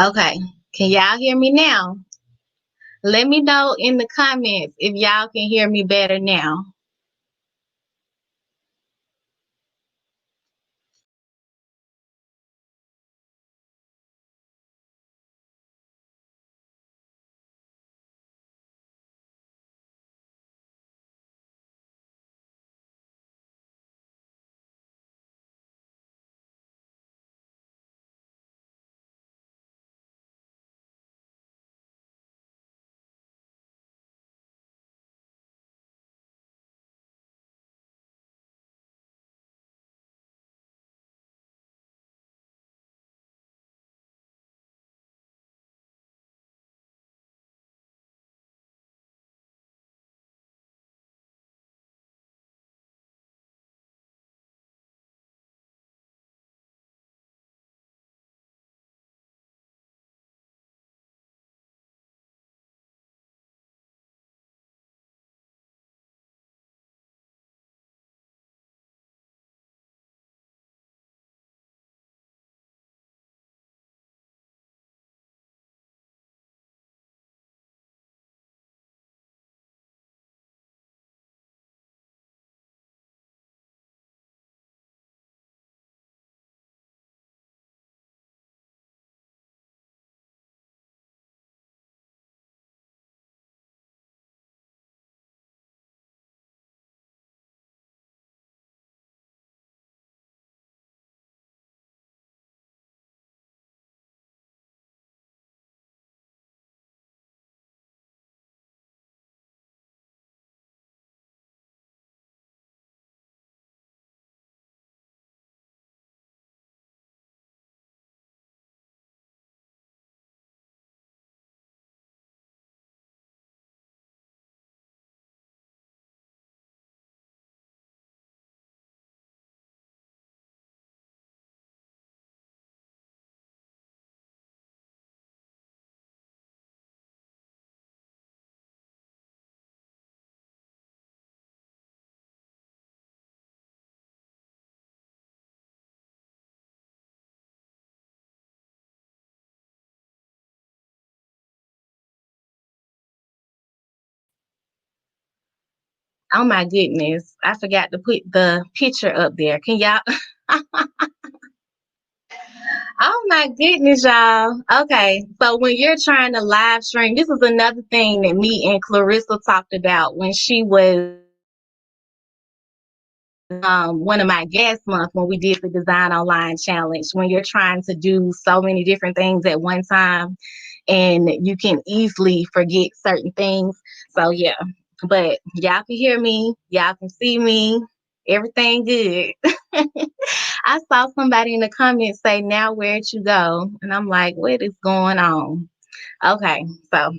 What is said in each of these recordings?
Okay. Can y'all hear me now? Let me know in the comments if y'all can hear me better now. Oh my goodness. I forgot to put the picture up there. Can y'all? Oh my goodness, y'all. Okay. So when you're trying to live stream, this is another thing that me and Clarissa talked about when she was one of my guest months when we did the Design Online Challenge. When you're trying to do so many different things at one time and you can easily forget certain things. So yeah, but y'all can hear me, y'all can see me, everything good. I saw somebody in the comments say, "Now where'd you go?" And I'm like, what is going on? Okay, so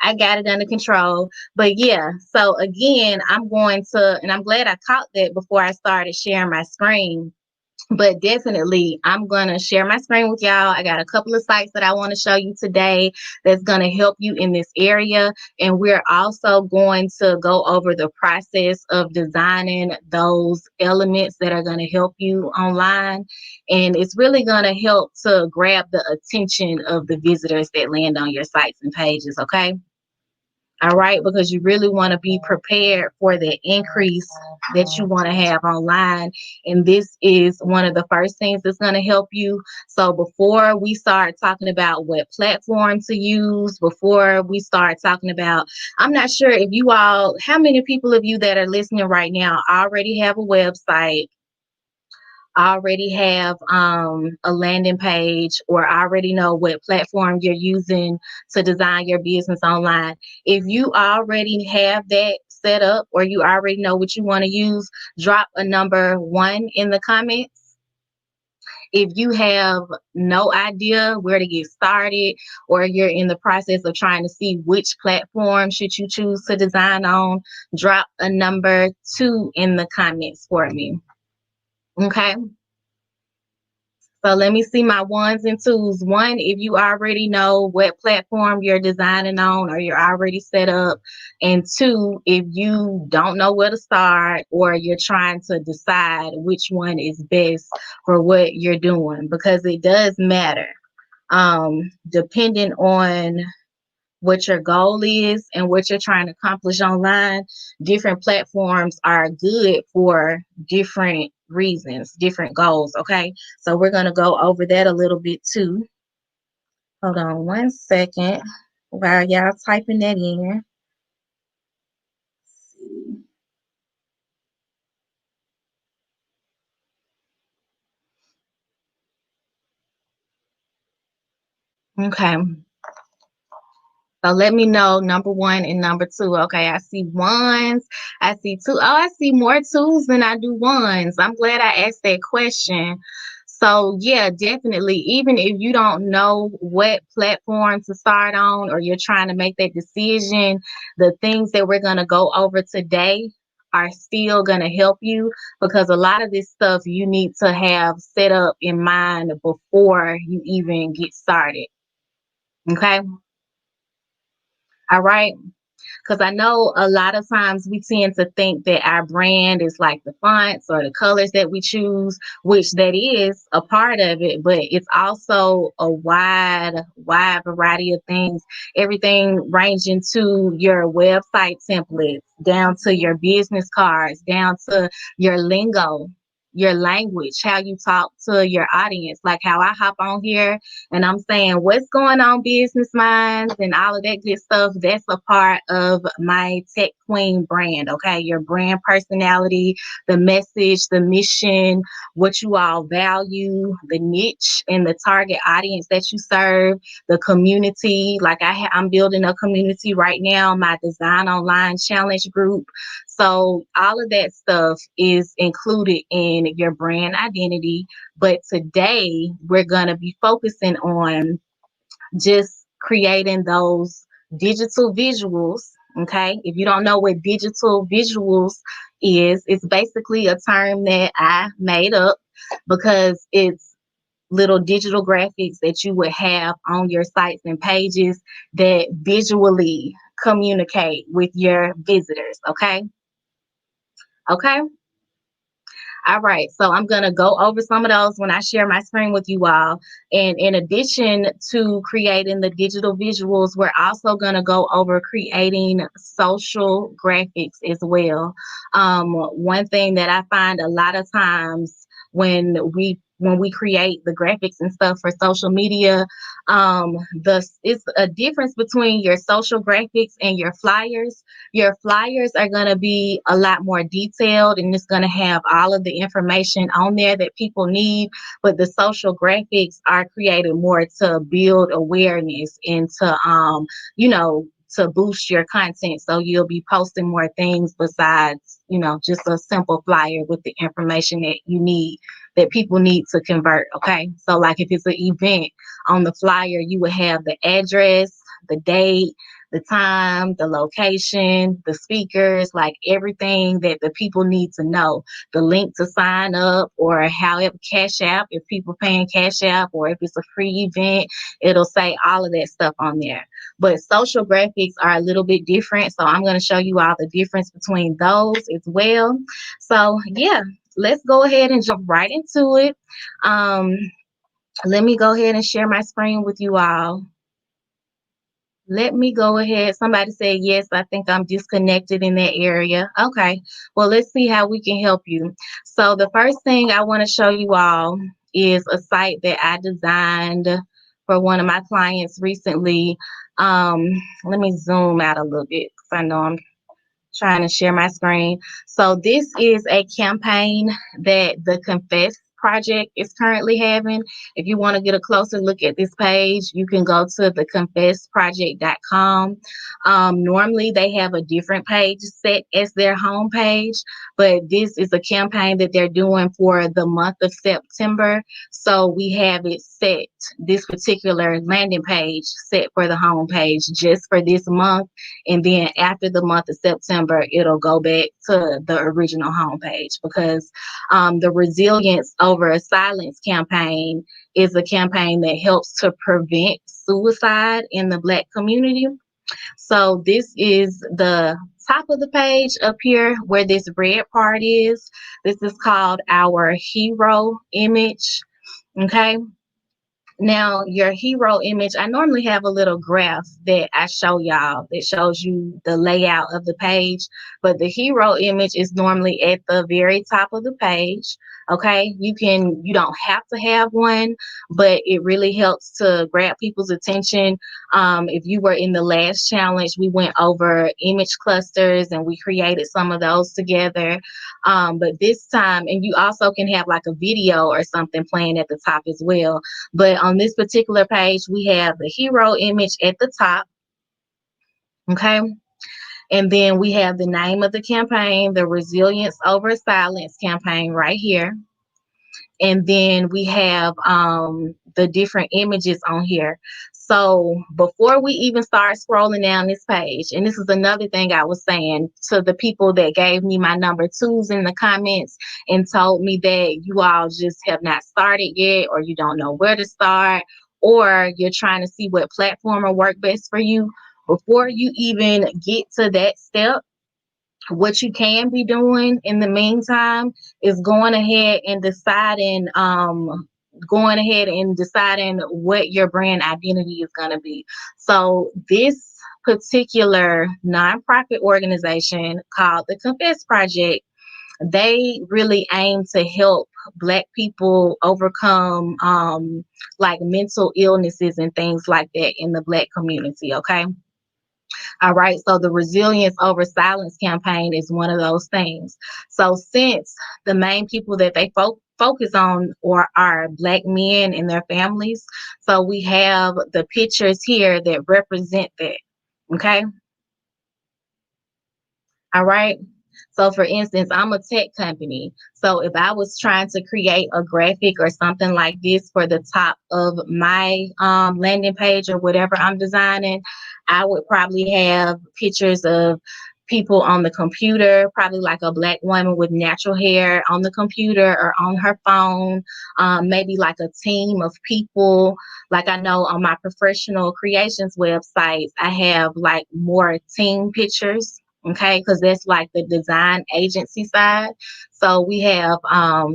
I got it under control. But yeah, so again, I'm going to, and I'm glad I caught that before I started sharing my screen. But definitely, I'm going to share my screen with y'all. I got a couple of sites that I want to show you today that's going to help you in this area. And we're also going to go over the process of designing those elements that are going to help you online. And it's really going to help to grab the attention of the visitors that land on your sites and pages, okay? All right, because you really want to be prepared for the increase that you want to have online. And this is one of the first things that's going to help you. So before we start talking about what platform to use, before we start talking about, I'm not sure if you all, how many people of you that are listening right now already have a website, already have a landing page, or already know what platform you're using to design your business online. If you already have that set up or you already know what you want to use, drop a number 1 in the comments. If you have no idea where to get started, or you're in the process of trying to see which platform should you choose to design on, drop a number 2 in the comments for me. Okay. So let me see my 1s and 2s. 1, if you already know what platform you're designing on or you're already set up. And 2, if you don't know where to start or you're trying to decide which one is best for what you're doing, because it does matter. Depending on what your goal is and what you're trying to accomplish online, different platforms are good for different reasons, different goals. Okay, so we're going to go over that a little bit too. Hold on 1 second while y'all typing that in. Okay, so let me know number 1 and number 2. Okay, I see 1s, I see 2. Oh, I see more 2s than I do 1s. I'm glad I asked that question. So yeah, definitely, even if you don't know what platform to start on or you're trying to make that decision, the things that we're going to go over today are still going to help you, because a lot of this stuff you need to have set up in mind before you even get started. Okay. All right. Because I know a lot of times we tend to think that our brand is like the fonts or the colors that we choose, which that is a part of it, but it's also a wide variety of things. Everything ranging to your website templates, down to your business cards, down to your lingo, your language, how you talk to your audience, like how I hop on here and I'm saying what's going on, business minds, and all of that good stuff. That's a part of my Tech Queen brand. Okay, your brand personality, the message, the mission, what you all value, the niche and the target audience that you serve, the community. Like I'm building a community right now, my Design Online Challenge group. So all of that stuff is included in your brand identity. But today we're going to be focusing on just creating those digital visuals. Okay. If you don't know what digital visuals is, it's basically a term that I made up because it's little digital graphics that you would have on your sites and pages that visually communicate with your visitors. Okay. Okay. All right, so I'm gonna go over some of those when I share my screen with you all. And in addition to creating the digital visuals, we're also gonna go over creating social graphics as well. One thing that I find a lot of times when we create the graphics and stuff for social media, the it's a difference between your social graphics and your flyers. Your flyers are going to be a lot more detailed and it's going to have all of the information on there that people need. But the social graphics are created more to build awareness and you know, to boost your content. So you'll be posting more things besides, just a simple flyer with the information that you need, that people need to convert. Okay. So, like if it's an event on the flyer, you would have the address, the date, the time, the location, the speakers, like everything that the people need to know. The link to sign up, or however, Cash App, if people paying Cash App, or if it's a free event, it'll say all of that stuff on there. But social graphics are a little bit different. So I'm going to show you all the difference between those as well. So yeah, let's go ahead and jump right into it. Um, Let me go ahead and share my screen with you all. Let me go ahead. Somebody said, yes, I think I'm disconnected in that area. Okay. Well, let's see how we can help you. So the first thing I want to show you all is a site that I designed for one of my clients recently. Um, Let me zoom out a little bit because I know I'm trying to share my screen. So this is a campaign that the Confess Project is currently having. If you want to get a closer look at this page, you can go to theconfessproject.com. Normally they have a different page set as their home page, but this is a campaign that they're doing for the month of September. So we have it set, this particular landing page set for the home page just for this month. And then after the month of September, it'll go back to the original homepage, because the Resilience Over Silence campaign is a campaign that helps to prevent suicide in the Black community. So this is the top of the page up here where this red part is. This is called our hero image. Okay. Now, your hero image, I normally have a little graph that I show y'all that shows you the layout of the page, but the hero image is normally at the very top of the page. Okay, you don't have to have one, but it really helps to grab people's attention. If you were in the last challenge, we went over image clusters and we created some of those together. But this time, and you also can have like a video or something playing at the top as well. But on this particular page, we have the hero image at the top. Okay. And then we have the name of the campaign, the Resilience Over Silence campaign right here. And then we have the different images on here. So before we even start scrolling down this page, and this is another thing I was saying to the people that gave me my number twos in the comments and told me that you all just have not started yet, or you don't know where to start, or you're trying to see what platform will work best for you. Before you even get to that step, what you can be doing in the meantime is going ahead and deciding what your brand identity is going to be. So this particular nonprofit organization called the Confess Project, they really aim to help Black people overcome like mental illnesses and things like that in the Black community. Okay. All right. So the Resilience Over Silence campaign is one of those things. So since the main people that they focus on are Black men and their families, so we have the pictures here that represent that. Okay. All right. So for instance, I'm a tech company. So if I was trying to create a graphic or something like this for the top of my landing page or whatever I'm designing, I would probably have pictures of people on the computer, probably like a Black woman with natural hair on the computer or on her phone, maybe like a team of people. Like I know on my professional creations websites, I have like more team pictures. Okay, because that's like the design agency side. So we have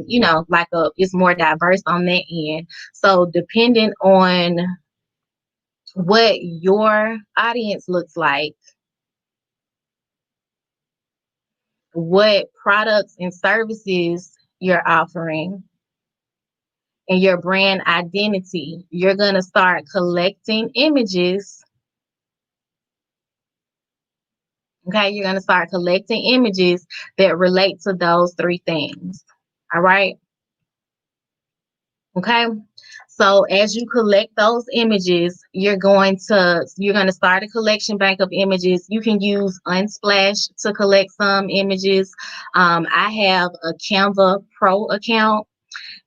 you know, like it's more diverse on that end. So depending on what your audience looks like, what products and services you're offering, and your brand identity, you're going to start collecting images. Okay, you're going to start collecting images that relate to those three things. All right. Okay. So as you collect those images, you're going to start a collection bank of images. You can use Unsplash to collect some images. I have a Canva Pro account,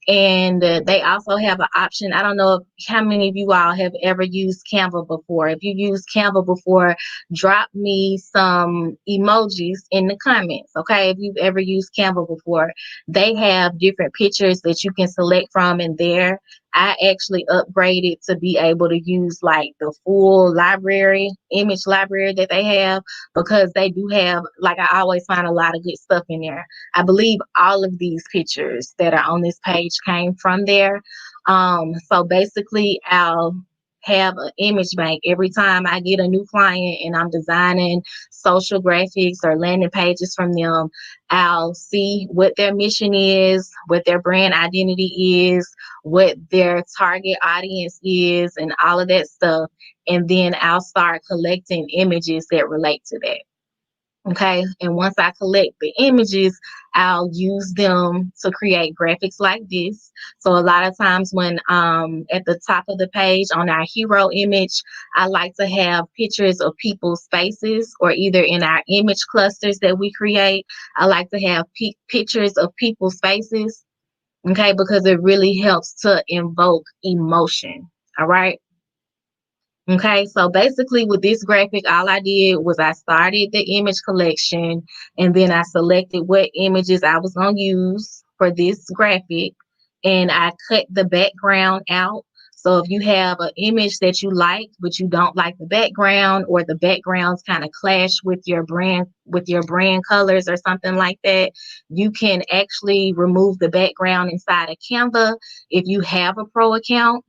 and they also have an option. I don't know how many of you all have ever used Canva before. If you used Canva before, drop me some emojis in the comments, okay? If you've ever used Canva before, they have different pictures that you can select from in there. I actually upgraded to be able to use like the full library, image library that they have, because they do have, like, I always find a lot of good stuff in there. I believe all of these pictures that are on this page came from there. So basically, I'll have an image bank every time I get a new client and I'm designing social graphics or landing pages from them. I'll see what their mission is, what their brand identity is, what their target audience is, and all of that stuff. And then I'll start collecting images that relate to that. Okay, and once I collect the images, I'll use them to create graphics like this. So a lot of times when at the top of the page on our hero image, I like to have pictures of people's faces, or either in our image clusters that we create, I like to have pictures of people's faces. Okay, because it really helps to invoke emotion. All right. Okay, so basically with this graphic, all I did was I started the image collection, and then I selected what images I was going to use for this graphic, and I cut the background out. So if you have an image that you like but you don't like the background, or the backgrounds kind of clash with your brand colors or something like that, you can actually remove the background inside of Canva if you have a pro account.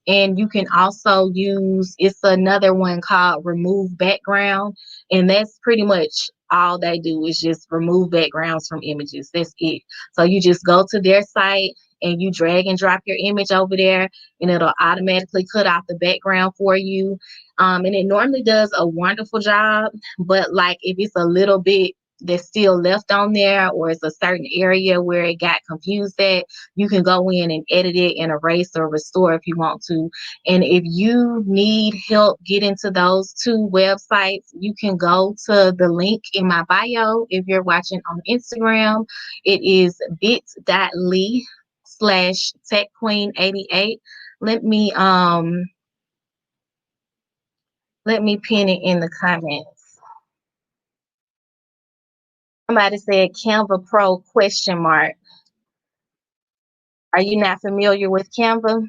And you can also use, it's another one called remove background, and that's pretty much all they do is just remove backgrounds from images. That's it. So you just go to their site and you drag and drop your image over there, and it'll automatically cut off the background for you. And it normally does a wonderful job, but like if it's a little bit that's still left on there, or it's a certain area where it got confused at, you can go in and edit it and erase or restore if you want to. And if you need help getting to those two websites, you can go to the link in my bio. If you're watching on Instagram, it is bit.ly/techqueen88. Let me pin it in the comments. Somebody said Canva Pro question mark. Are you not familiar with Canva?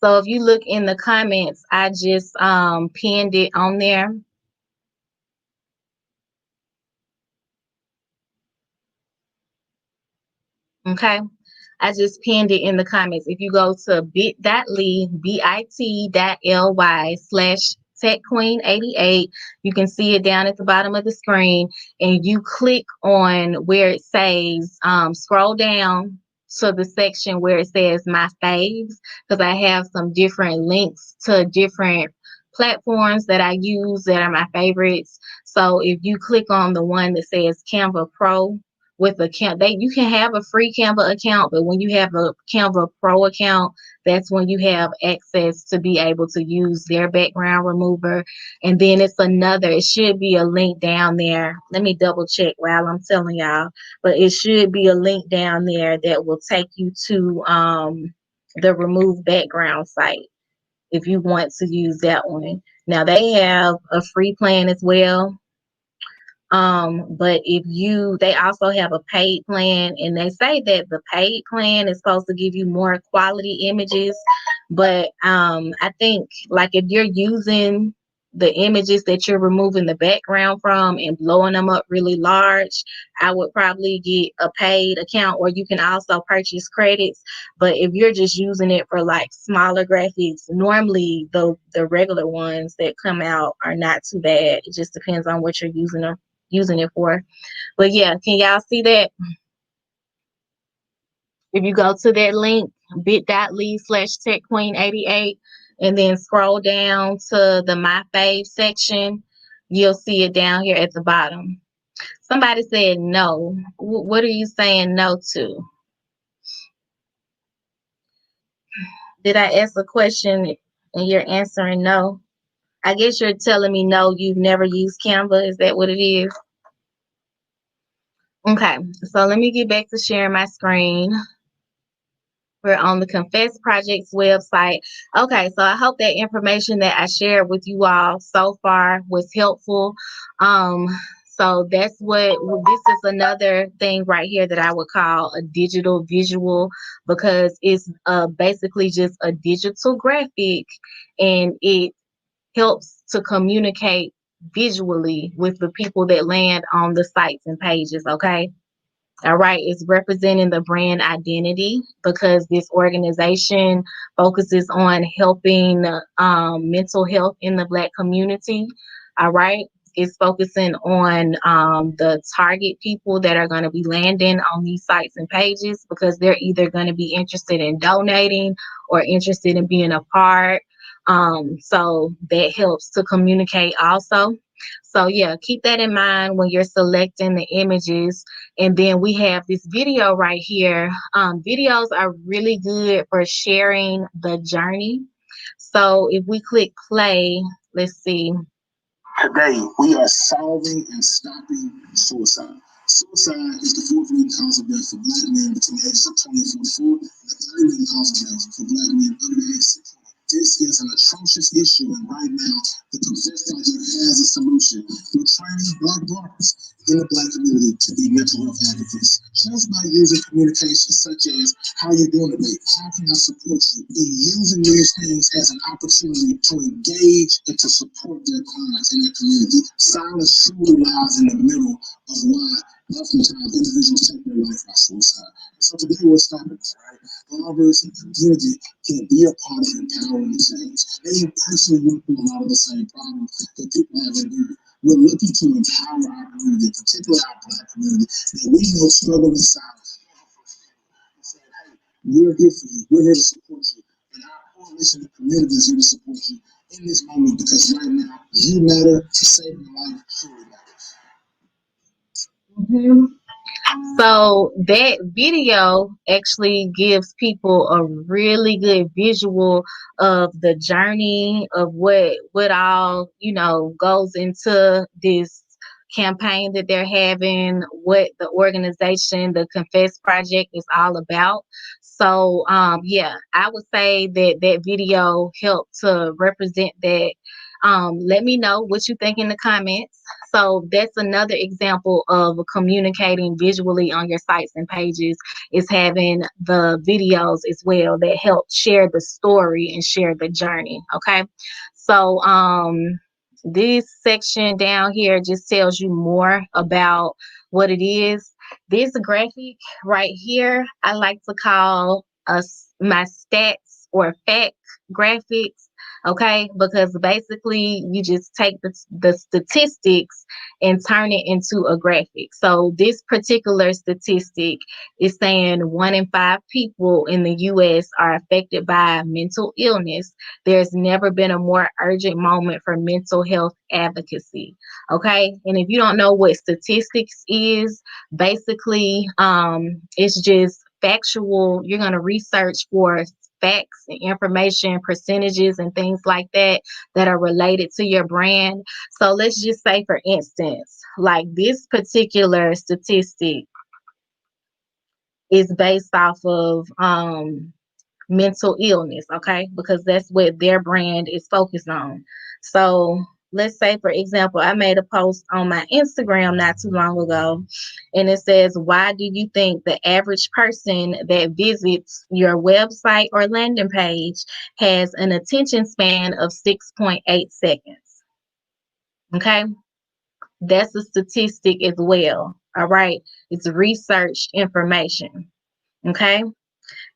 So if you look in the comments, I just pinned it on there. Okay. I just pinned it in the comments. If you go to bit.ly, bit.ly/techqueen88, you can see it down at the bottom of the screen, and you click on where it says, scroll down to the section where it says my faves, because I have some different links to different platforms that I use that are my favorites. So if you click on the one that says Canva Pro, with a you can have a free Canva account, but when you have a Canva Pro account, that's when you have access to be able to use their background remover. And then it should be a link down there. Let me double check while I'm telling y'all, but it should be a link down there that will take you to the remove background site if you want to use that one. Now they have a free plan as well. But they also have a paid plan, and they say that the paid plan is supposed to give you more quality images. But I think like if you're using the images that you're removing the background from and blowing them up really large, I would probably get a paid account, or you can also purchase credits. But if you're just using it for like smaller graphics, normally the regular ones that come out are not too bad. It just depends on what you're using it for. But yeah, can y'all see that? If you go to that link, bit.ly/techqueen88, and then scroll down to the My Fave section, you'll see it down here at the bottom. Somebody said no. What are you saying no to? Did I ask a question and you're answering no? I guess you're telling me no, you've never used Canva. Is that what it is? Okay, so let me get back to sharing my screen. We're on the Confess Project's website. Okay, so I hope that information that I shared with you all so far was helpful. Um, so that's what this is, another thing right here that I would call a digital visual, because it's basically just a digital graphic, and it helps to communicate visually with the people that land on the sites and pages. Okay. All right, it's representing the brand identity, because this organization focuses on helping mental health in the Black community. All right, it's focusing on the target people that are going to be landing on these sites and pages, because they're either going to be interested in donating or interested in being a part. So that helps to communicate also. So yeah, keep that in mind when you're selecting the images. And then we have this video right here. Videos are really good for sharing the journey. So if we click play, let's see. Today, we are solving and stopping suicide. Suicide is the fourth leading cause of death for Black men between the ages of 20 and 44, and the third leading cause of death for Black men under the age of 60. This is an atrocious issue, and right now, the Confess Project has a solution through training Black brothers in the Black community to be mental health advocates. Just by using communication such as, how you doing today? How can I support you? And using these things as an opportunity to engage and to support their clients in their community. Silence truly lies in the middle of why oftentimes individuals take their life by suicide. So today we're stopping this, right? Barbers and community can be a part of empowering the change. They have personally went through a lot of the same problems that people have endured. We're looking to empower our community, particularly our Black community, that we know struggle in silence. And saying, hey, we're here for you. We're here to support you. And our coalition of community is here to support you in this moment, because right now, you matter. To save your life truly matters. Mm-hmm. So that video actually gives people a really good visual of the journey of what all, goes into this campaign that they're having, what the organization, the Confess Project, is all about. So yeah, I would say that that video helped to represent that. Let me know what you think in the comments. So that's another example of communicating visually on your sites and pages, is having the videos as well that help share the story and share the journey. Okay. So this section down here just tells you more about what it is. This graphic right here, I like to call my stats or fact graphics. Okay, because basically you just take the statistics and turn it into a graphic. So this particular statistic is saying 1 in 5 people in the US are affected by mental illness. There's never been a more urgent moment for mental health advocacy. Okay, and if you don't know what statistics is, basically it's just factual. You're going to research for facts and information, percentages, and things like that that are related to your brand. So let's just say, for instance, like this particular statistic is based off of mental illness, okay? Because that's what their brand is focused on. So let's say, for example, I made a post on my Instagram not too long ago, and it says, why do you think the average person that visits your website or landing page has an attention span of 6.8 seconds? Okay, that's a statistic as well. All right, it's research information. Okay.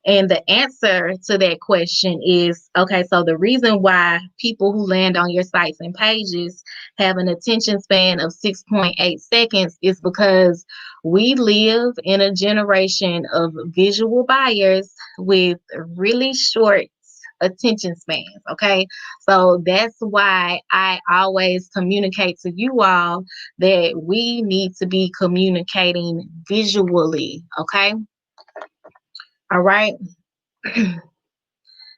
And the answer to that question is okay, so the reason why people who land on your sites and pages have an attention span of 6.8 seconds is because we live in a generation of visual buyers with really short attention spans. Okay, so that's why I always communicate to you all that we need to be communicating visually. Okay, all right.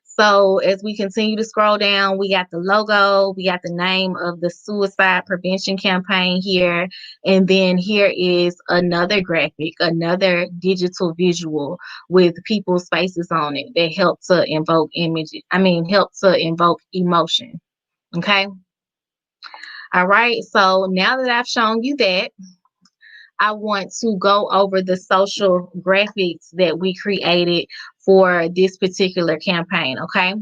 So as we continue to scroll down, we got the logo, we got the name of the suicide prevention campaign here, and then here is another graphic, another digital visual with people's faces on it that help to invoke images. Help to invoke emotion. Okay. All right. So now that I've shown you that, I want to go over the social graphics that we created for this particular campaign. Okay.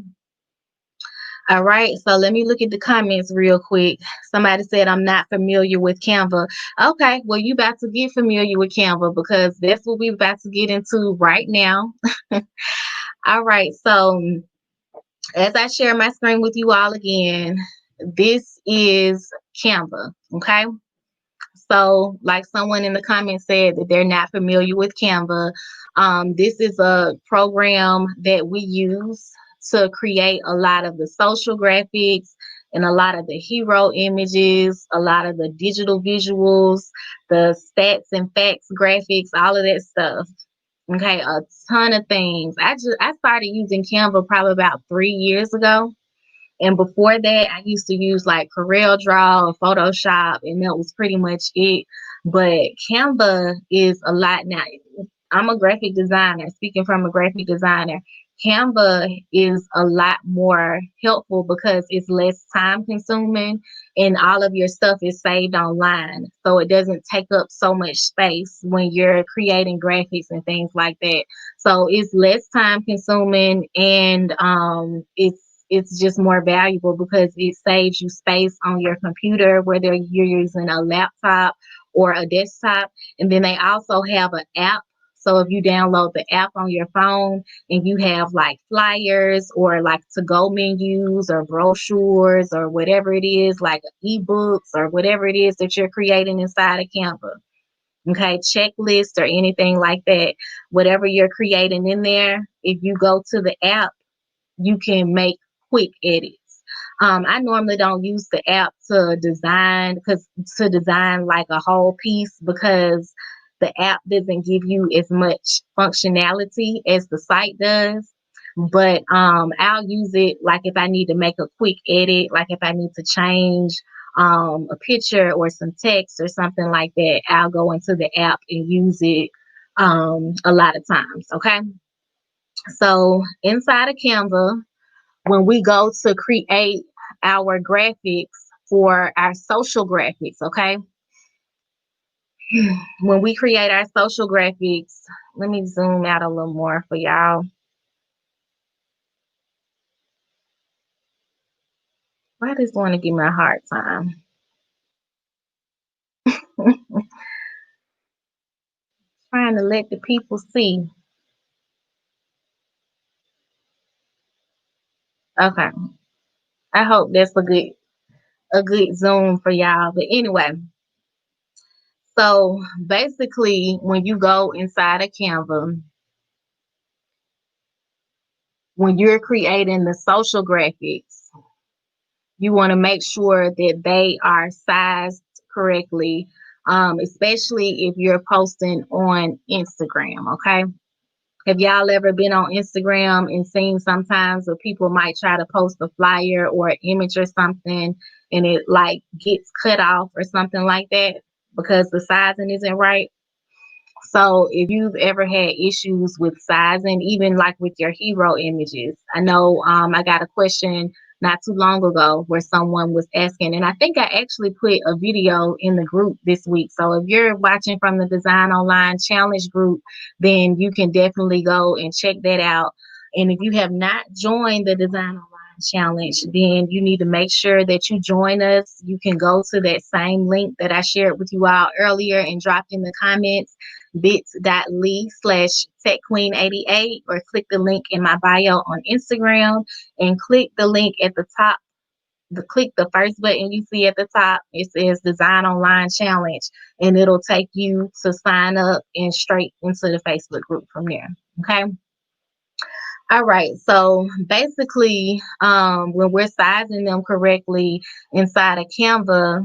All right, so let me look at the comments real quick. Somebody said I'm not familiar with Canva. Okay, well, you about to get familiar with Canva because that's what we're about to get into right now. All right, so as I share my screen with you all again, this is Canva. Okay, so like someone in the comments said that they're not familiar with Canva. This is a program that we use to create a lot of the social graphics and a lot of the hero images, a lot of the digital visuals, the stats and facts graphics, all of that stuff. Okay, a ton of things. I started using Canva probably about 3 years ago. And before that, I used to use like Corel Draw or Photoshop, and that was pretty much it. But Canva is a lot now. I'm a graphic designer. Speaking from a graphic designer, Canva is a lot more helpful because it's less time consuming and all of your stuff is saved online. So it doesn't take up so much space when you're creating graphics and things like that. So it's less time consuming and it's just more valuable because it saves you space on your computer, whether you're using a laptop or a desktop. And then they also have an app. So if you download the app on your phone and you have like flyers or like to go menus or brochures or whatever it is, like ebooks or whatever it is that you're creating inside of Canva, okay, checklist or anything like that, whatever you're creating in there, if you go to the app, you can make quick edits. I normally don't use the app to design like a whole piece because the app doesn't give you as much functionality as the site does. But I'll use it like if I need to make a quick edit, like if I need to change a picture or some text or something like that, I'll go into the app and use it a lot of times. Okay. So inside of Canva, when we go to create our graphics for our social graphics, okay? When we create our social graphics, let me zoom out a little more for y'all. Why does want to give me a hard time? Trying to let the people see. Okay. I hope that's a good zoom for y'all. But anyway, so basically when you go inside of Canva, when you're creating the social graphics, you want to make sure that they are sized correctly, especially if you're posting on Instagram. Okay. Have y'all ever been on Instagram and seen sometimes where people might try to post a flyer or an image or something and it like gets cut off or something like that because the sizing isn't right? So if you've ever had issues with sizing, even like with your hero images, I know I got a question not too long ago where someone was asking, and I think I actually put a video in the group this week. So if you're watching from the Design Online Challenge group, then you can definitely go and check that out. And if you have not joined the Design Online Challenge, then you need to make sure that you join us. You can go to that same link that I shared with you all earlier and dropped in the comments, bit.ly/techqueen88, or click the link in my bio on Instagram and click the link at the top. Click the first button you see at the top. It says Design Online Challenge, and it'll take you to sign up and straight into the Facebook group from there. Okay. All right, so basically, when we're sizing them correctly inside of Canva,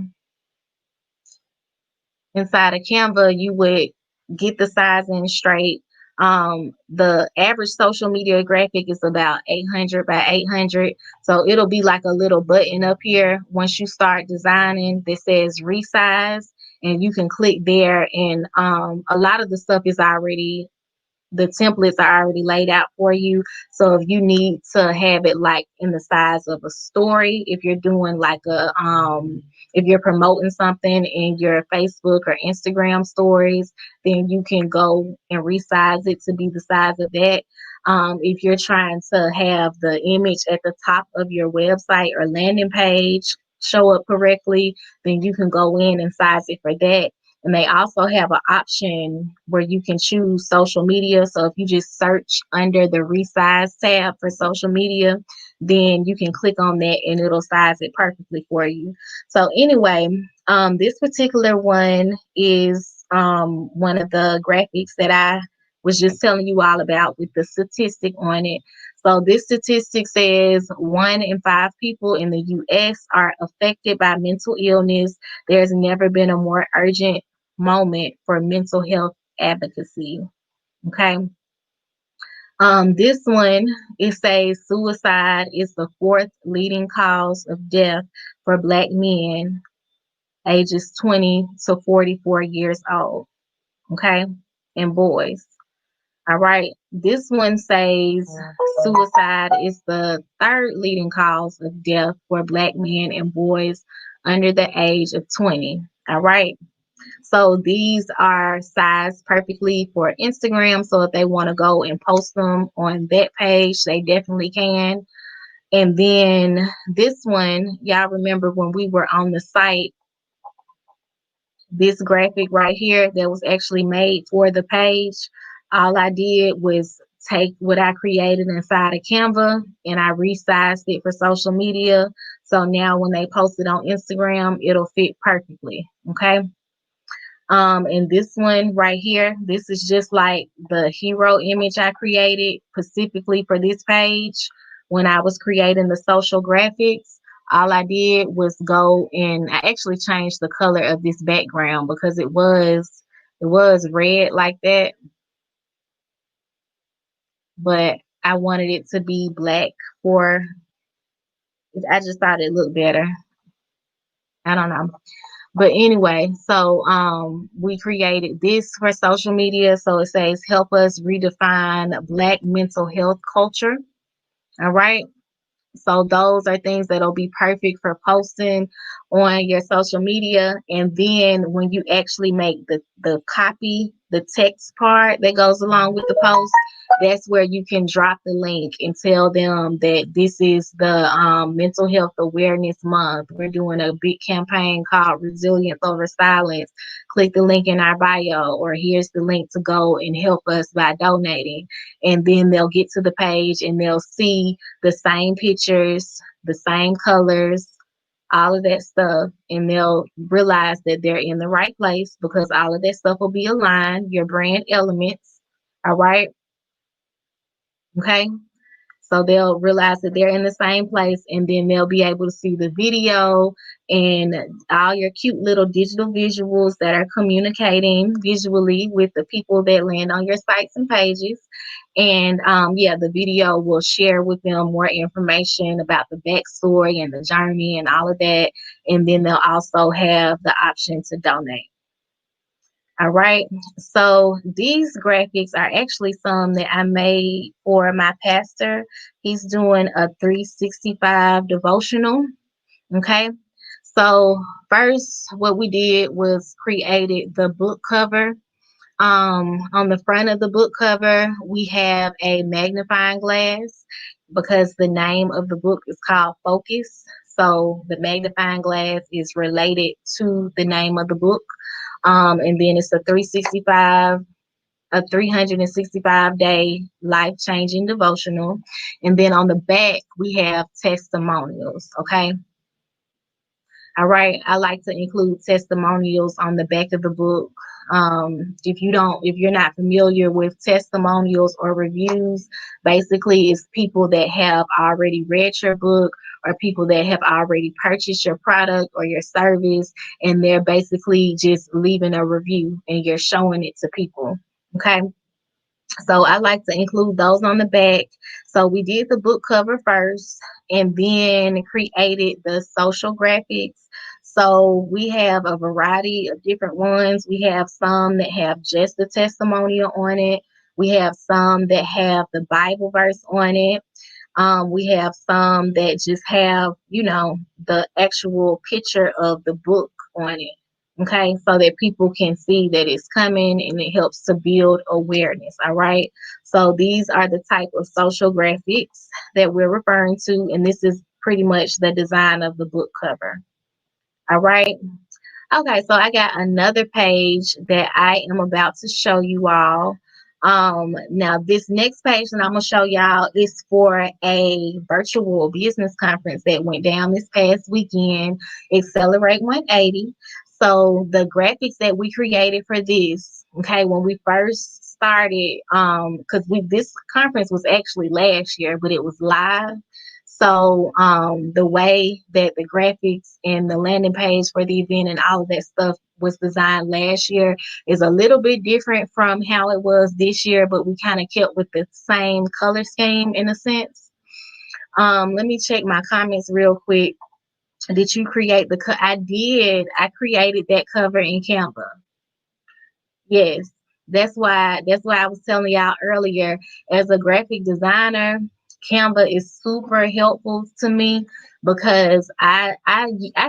you would get the sizing straight. The average social media graphic is about 800 by 800. So it'll be like a little button up here once you start designing that says resize, and you can click there. And a lot of the stuff is already, the templates are already laid out for you. So if you need to have it like in the size of a story, if you're doing like if you're promoting something in your Facebook or Instagram stories, then you can go and resize it to be the size of that. If you're trying to have the image at the top of your website or landing page show up correctly, then you can go in and size it for that. And they also have an option where you can choose social media. So if you just search under the resize tab for social media, then you can click on that and it'll size it perfectly for you. So anyway, this particular one is one of the graphics that I was just telling you all about with the statistic on it. So this statistic says 1 in 5 people in the US are affected by mental illness. There's never been a more urgent moment for mental health advocacy. Okay. This one, it says suicide is the 4th leading cause of death for Black men ages 20 to 44 years old. Okay. And boys. All right. This one says suicide is the 3rd leading cause of death for Black men and boys under the age of 20. All right. So these are sized perfectly for Instagram. So if they want to go and post them on that page, they definitely can. And then this one, y'all remember when we were on the site, this graphic right here that was actually made for the page, all I did was take what I created inside of Canva and I resized it for social media. So now when they post it on Instagram, it'll fit perfectly. Okay. And this one right here, this is just like the hero image I created specifically for this page. When I was creating the social graphics, all I did was go and I actually changed the color of this background because it was red like that, but I wanted it to be black for, I just thought it looked better. I don't know. But anyway, so we created this for social media. So it says, help us redefine Black mental health culture. All right. So those are things that'll be perfect for posting on your social media. And then when you actually make the copy, the text part that goes along with the post, that's where you can drop the link and tell them that this is the Mental Health Awareness Month. We're doing a big campaign called Resilience Over Silence. Click the link in our bio, or here's the link to go and help us by donating. And then they'll get to the page and they'll see the same pictures, the same colors, all of that stuff, and they'll realize that they're in the right place because all of that stuff will be aligned, your brand elements. All right. Okay. So they'll realize that they're in the same place, and then they'll be able to see the video and all your cute little digital visuals that are communicating visually with the people that land on your sites and pages. And yeah, the video will share with them more information about the backstory and the journey and all of that. And then they'll also have the option to donate. All right. So these graphics are actually some that I made for my pastor. He's doing a 365 devotional. Okay. So first, what we did was created the book cover. On the front of the book cover, we have a magnifying glass because the name of the book is called Focus. So the magnifying glass is related to the name of the book. And then it's a 365 day life changing devotional. And then on the back, we have testimonials. Okay. All right. I like to include testimonials on the back of the book. If you're not familiar with testimonials or reviews, basically it's people that have already read your book or people that have already purchased your product or your service, and they're basically just leaving a review and you're showing it to people. Okay. So I like to include those on the back. So we did the book cover first and then created the social graphics. So we have a variety of different ones. We have some that have just the testimonial on it. We have some that have the Bible verse on it. We have some that just have, the actual picture of the book on it. Okay, so that people can see that it's coming and it helps to build awareness. All right, so these are the type of social graphics that we're referring to, and this is pretty much the design of the book cover. All right, okay, so I got another page that I am about to show you all. Now this next page that I'm gonna show y'all is for a virtual business conference that went down this past weekend, Accelerate 180. So the graphics that we created for this, okay, when we first started, because we this conference was actually last year, but it was live. So the way that the graphics and the landing page for the event and all of that stuff was designed last year is a little bit different from how it was this year, but we kind of kept with the same color scheme in a sense. Let me check my comments real quick. Did you create I did. I created that cover in Canva. Yes. That's why I was telling y'all earlier, as a graphic designer, Canva is super helpful to me because I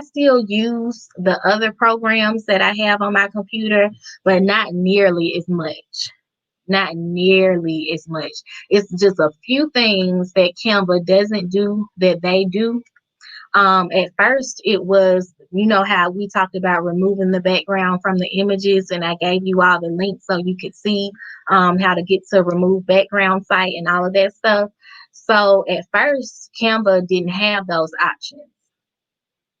still use the other programs that I have on my computer, but not nearly as much. Not nearly as much. It's just a few things that Canva doesn't do that they do. At first, it was, how we talked about removing the background from the images, and I gave you all the links so you could see how to get to remove background site and all of that stuff. So at first, Canva didn't have those options.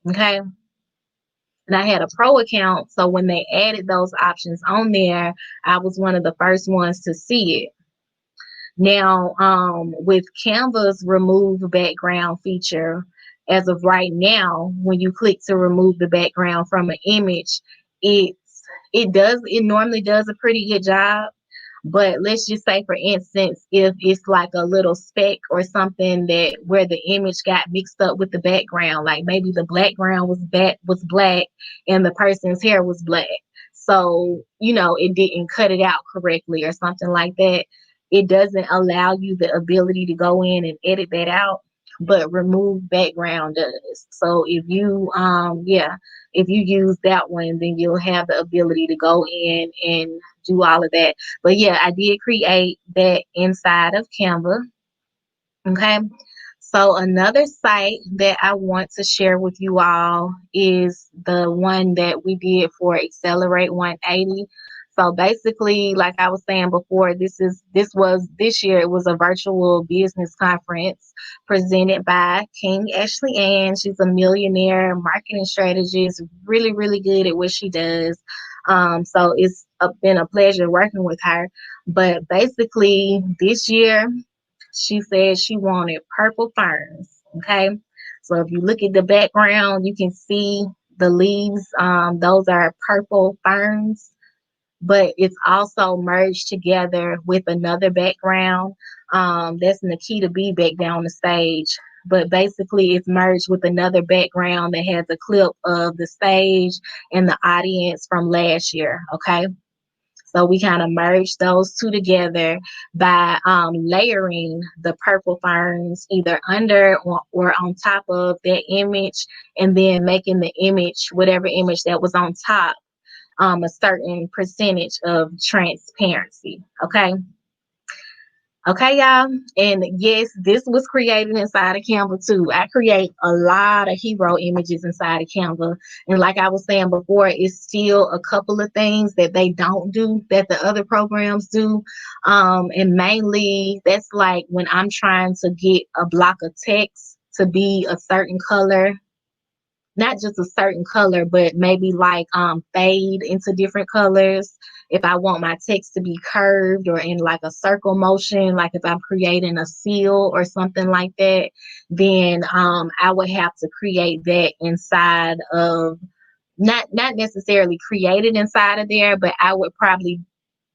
Okay. And I had a pro account. So when they added those options on there, I was one of the first ones to see it. Now, with Canva's remove background feature, as of right now, when you click to remove the background from an image, it normally does a pretty good job. But let's just say, for instance, if it's like a little speck or something that where the image got mixed up with the background, like maybe the background was black and the person's hair was black. So, it didn't cut it out correctly or something like that. It doesn't allow you the ability to go in and edit that out, but remove background does. So if you use that one, then you'll have the ability to go in and do all of that. But yeah, I did create that inside of Canva. Okay. So another site that I want to share with you all is the one that we did for Accelerate 180. So basically, like I was saying before, this year it was a virtual business conference presented by King Ashley Ann. She's a millionaire marketing strategist, really, really good at what she does. So it's been a pleasure working with her. But basically, this year she said she wanted purple ferns. Okay. So if you look at the background, you can see the leaves. Those are purple ferns, but it's also merged together with another background. That's Nikita B back down the stage. But basically, it's merged with another background that has a clip of the stage and the audience from last year. Okay. So we kind of merged those two together by layering the purple ferns either under or on top of that image, and then making the image, whatever image that was on top, a certain percentage of transparency. Okay. Okay, y'all. And yes, this was created inside of Canva too. I create a lot of hero images inside of Canva. And like I was saying before, it's still a couple of things that they don't do that the other programs do. And mainly that's like when I'm trying to get a block of text to be a certain color, not just a certain color, but maybe like fade into different colors. If I want my text to be curved or in like a circle motion, like if I'm creating a seal or something like that, then I would have to create that inside of, not necessarily created inside of there, but I would probably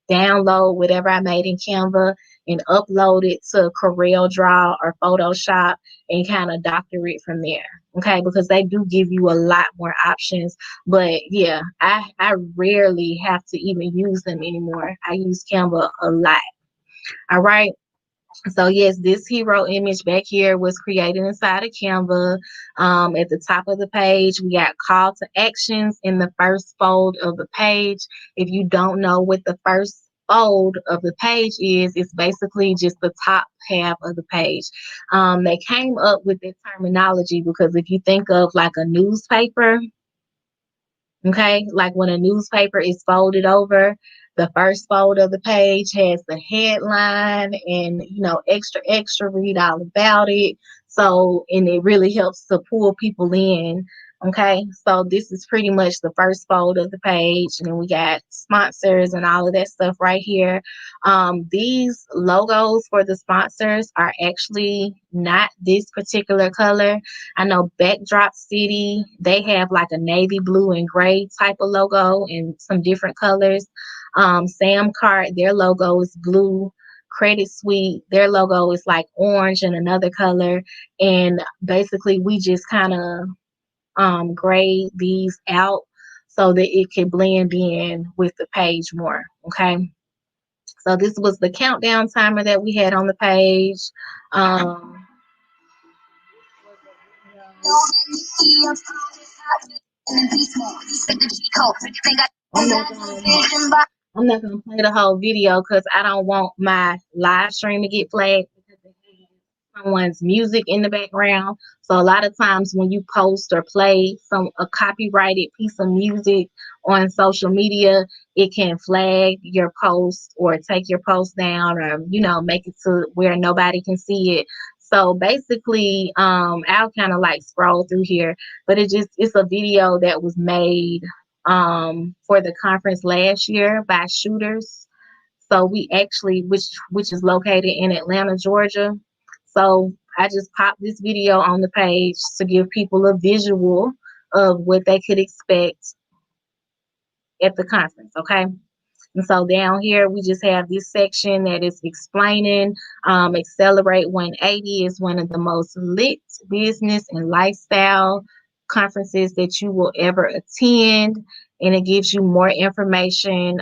download whatever I made in Canva and upload it to Corel Draw or Photoshop and kind of doctor it from there. Okay, because they do give you a lot more options. But yeah, I rarely have to even use them anymore. I use Canva a lot. All right. So yes, this hero image back here was created inside of Canva. At the top of the page, we got call to actions in the first fold of the page. If you don't know what the first fold of the page is, it's basically just the top half of the page. They came up with this terminology because if you think of like a newspaper, okay, like when a newspaper is folded over, the first fold of the page has the headline and, extra, extra, read all about it. So, and it really helps to pull people in. Okay, so this is pretty much the first fold of the page, and then we got sponsors and all of that stuff right here. These logos for the sponsors are actually not this particular color. I know Backdrop City, they have like a navy blue and gray type of logo and some different colors. Sam Cart, their logo is blue. Credit Suite, their logo is like orange and another color. And basically, we just kind of grade these out so that it can blend in with the page more. Okay. So this was the countdown timer that we had on the page. Um, I'm not gonna, I'm not gonna play the whole video because I don't want my live stream to get flagged because it has someone's music in the background. So a lot of times when you post or play a copyrighted piece of music on social media, it can flag your post or take your post down or make it to where nobody can see it. So basically, I'll kind of like scroll through here, but it's a video that was made for the conference last year by Shooters. So we actually, which is located in Atlanta, Georgia. So I just popped this video on the page to give people a visual of what they could expect at the conference. Okay. And so down here, we just have this section that is explaining Accelerate 180 is one of the most lit business and lifestyle conferences that you will ever attend. And it gives you more information,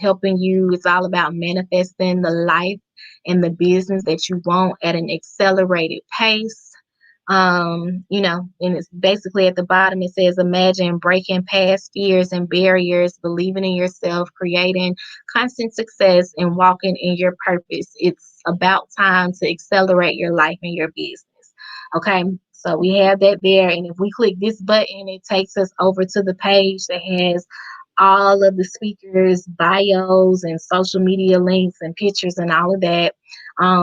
helping you. It's all about manifesting the life and the business that you want at an accelerated pace. And it's basically at the bottom, it says, imagine breaking past fears and barriers, believing in yourself, creating constant success, and walking in your purpose. It's about time to accelerate your life and your business. Okay. So we have that there. And if we click this button, it takes us over to the page that has all of the speakers' bios and social media links and pictures and all of that.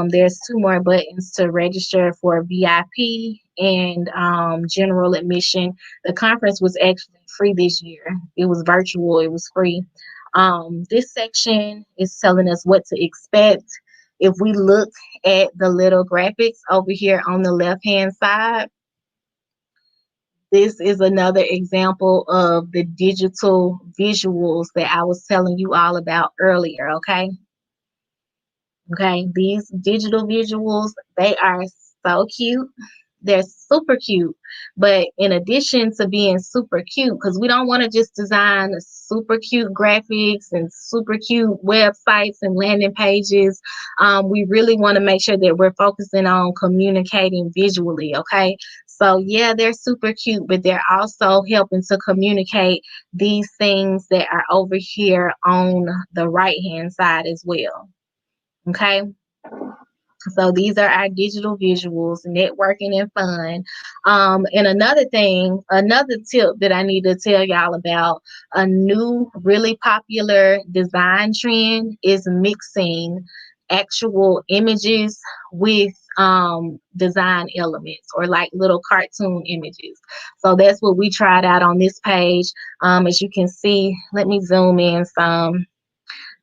There's two more buttons to register for VIP and general admission. The conference was actually free this year. It was virtual. It was free. This section is telling us what to expect. If we look at the little graphics over here on the left-hand side, this is another example of the digital visuals that I was telling you all about earlier, okay? Okay, these digital visuals, they are so cute. they're super cute. But in addition to being super cute, because we don't want to just design super cute graphics and super cute websites and landing pages, we really want to make sure that we're focusing on communicating visually, okay? So yeah, they're super cute, but they're also helping to communicate these things that are over here on the right hand side as well. Okay. So these are our digital visuals, networking and fun. And another thing, another tip that I need to tell y'all about, a new really popular design trend is mixing actual images with design elements or like little cartoon images. So that's what we tried out on this page. As you can see, let me zoom in some.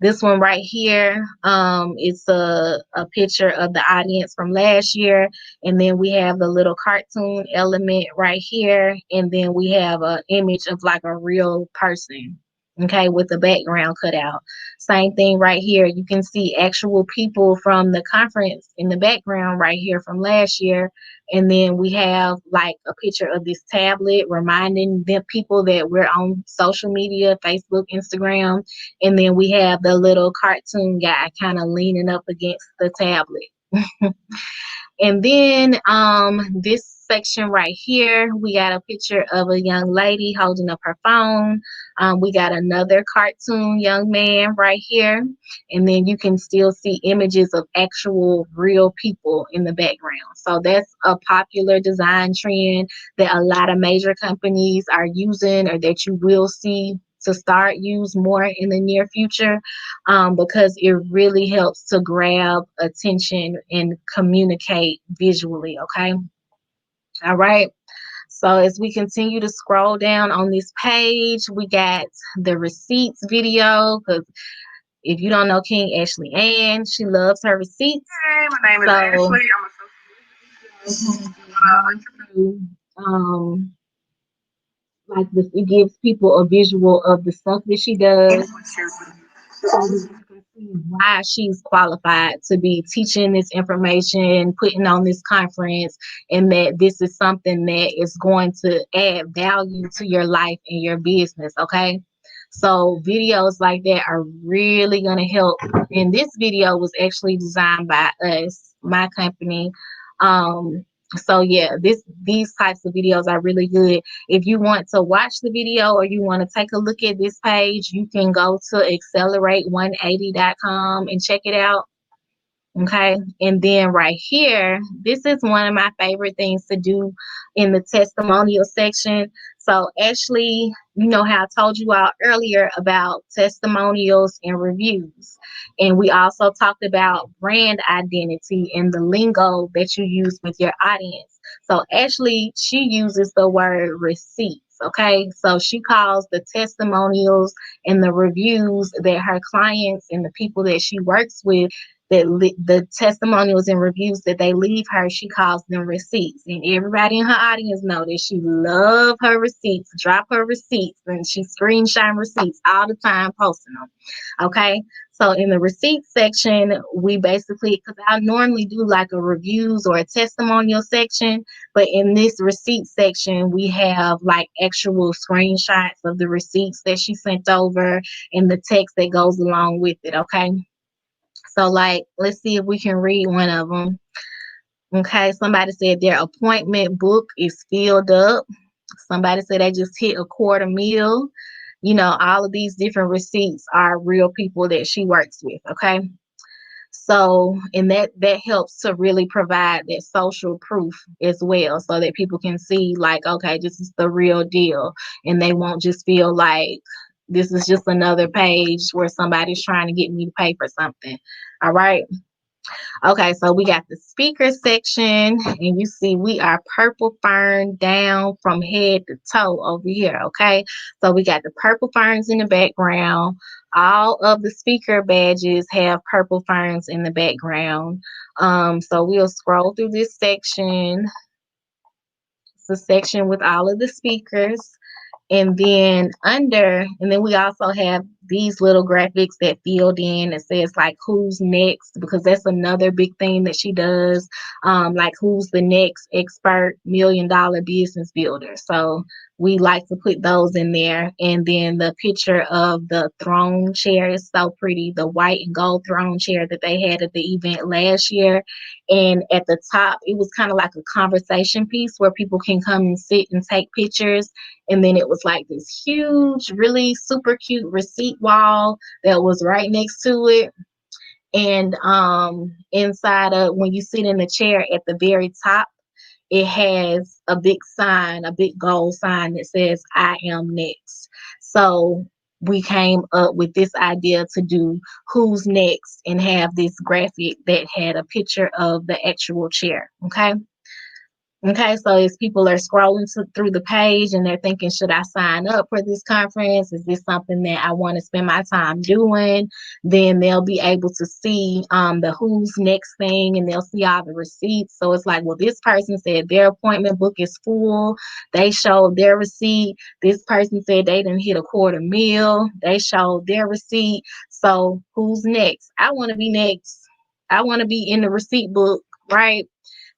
This one right here, it's a picture of the audience from last year. And then we have the little cartoon element right here. And then we have an image of like a real person, okay, with the background cut out. Same thing right here. You can see actual people from the conference in the background right here from last year. And then we have like a picture of this tablet reminding them people that we're on social media, Facebook, Instagram. And then we have the little cartoon guy kind of leaning up against the tablet. And then this section right here, we got a picture of a young lady holding up her phone. We got another cartoon young man right here. And then you can still see images of actual real people in the background. So that's a popular design trend that a lot of major companies are using, or that you will see to start use more in the near future, because it really helps to grab attention and communicate visually. Okay. All right. So as we continue to scroll down on this page, we got the receipts video, because if you don't know King Ashley Ann, she loves her receipts. Hey, my name is Ashley. I'm a social um like this, it gives people a visual of the stuff that she does, influencer. so that you can see why she's qualified to be teaching this information, putting on this conference, and that this is something that is going to add value to your life and your business. Okay. So videos like that are really going to help. And this video was actually designed by us, my company. So yeah, these types of videos are really good. If you want to watch the video or you want to take a look at this page, you can go to accelerate180.com and check it out. Okay. And then right here, this is one of my favorite things to do in the testimonial section. So Ashley, you know how I told you all earlier about testimonials and reviews. And we also talked about brand identity and the lingo that you use with your audience. So Ashley, she uses the word receipts. Okay. So she calls the testimonials and the reviews that her clients and the people that she works with, the testimonials and reviews that they leave her, she calls them receipts. And everybody in her audience know that she love her receipts, drop her receipts, and she screenshot receipts all the time, posting them. Okay. So in the receipts section, we basically, because I normally do like a reviews or a testimonial section, but in this receipt section, we have like actual screenshots of the receipts that she sent over and the text that goes along with it. Okay. So, like, let's see if we can read one of them. Okay, somebody said their appointment book is filled up. Somebody said they just hit a quarter meal. You know, all of these different receipts are real people that she works with. Okay. So, and that helps to really provide that social proof as well, so that people can see like, okay, this is the real deal, and they won't just feel like this is just another page where somebody's trying to get me to pay for something. All right. Okay, so we got the speaker section, and you see we are purple fern down from head to toe over here. Okay, so we got the purple ferns in the background. All of the speaker badges have purple ferns in the background. So we'll scroll through this section. It's a section with all of the speakers. And then we also have these little graphics that filled in that says like who's next, because that's another big thing that she does. Like who's the next expert $1 million business builder. So we like to put those in there. And then the picture of the throne chair is so pretty, the white and gold throne chair that they had at the event last year. And at the top, it was kind of like a conversation piece where people can come and sit and take pictures. And then it was like this huge, really super cute receipt wall that was right next to it. And inside of, when you sit in the chair at the very top, it has a big sign, a big gold sign that says I am next. So we came up with this idea to do who's next and have this graphic that had a picture of the actual chair. Okay. Okay, so as people are scrolling through the page and they're thinking, should I sign up for this conference? Is this something that I want to spend my time doing? Then they'll be able to see the who's next thing, and they'll see all the receipts. So it's like, well, this person said their appointment book is full. They showed their receipt. This person said they didn't hit a quarter meal. They showed their receipt. So who's next? I want to be next. I want to be in the receipt book, right?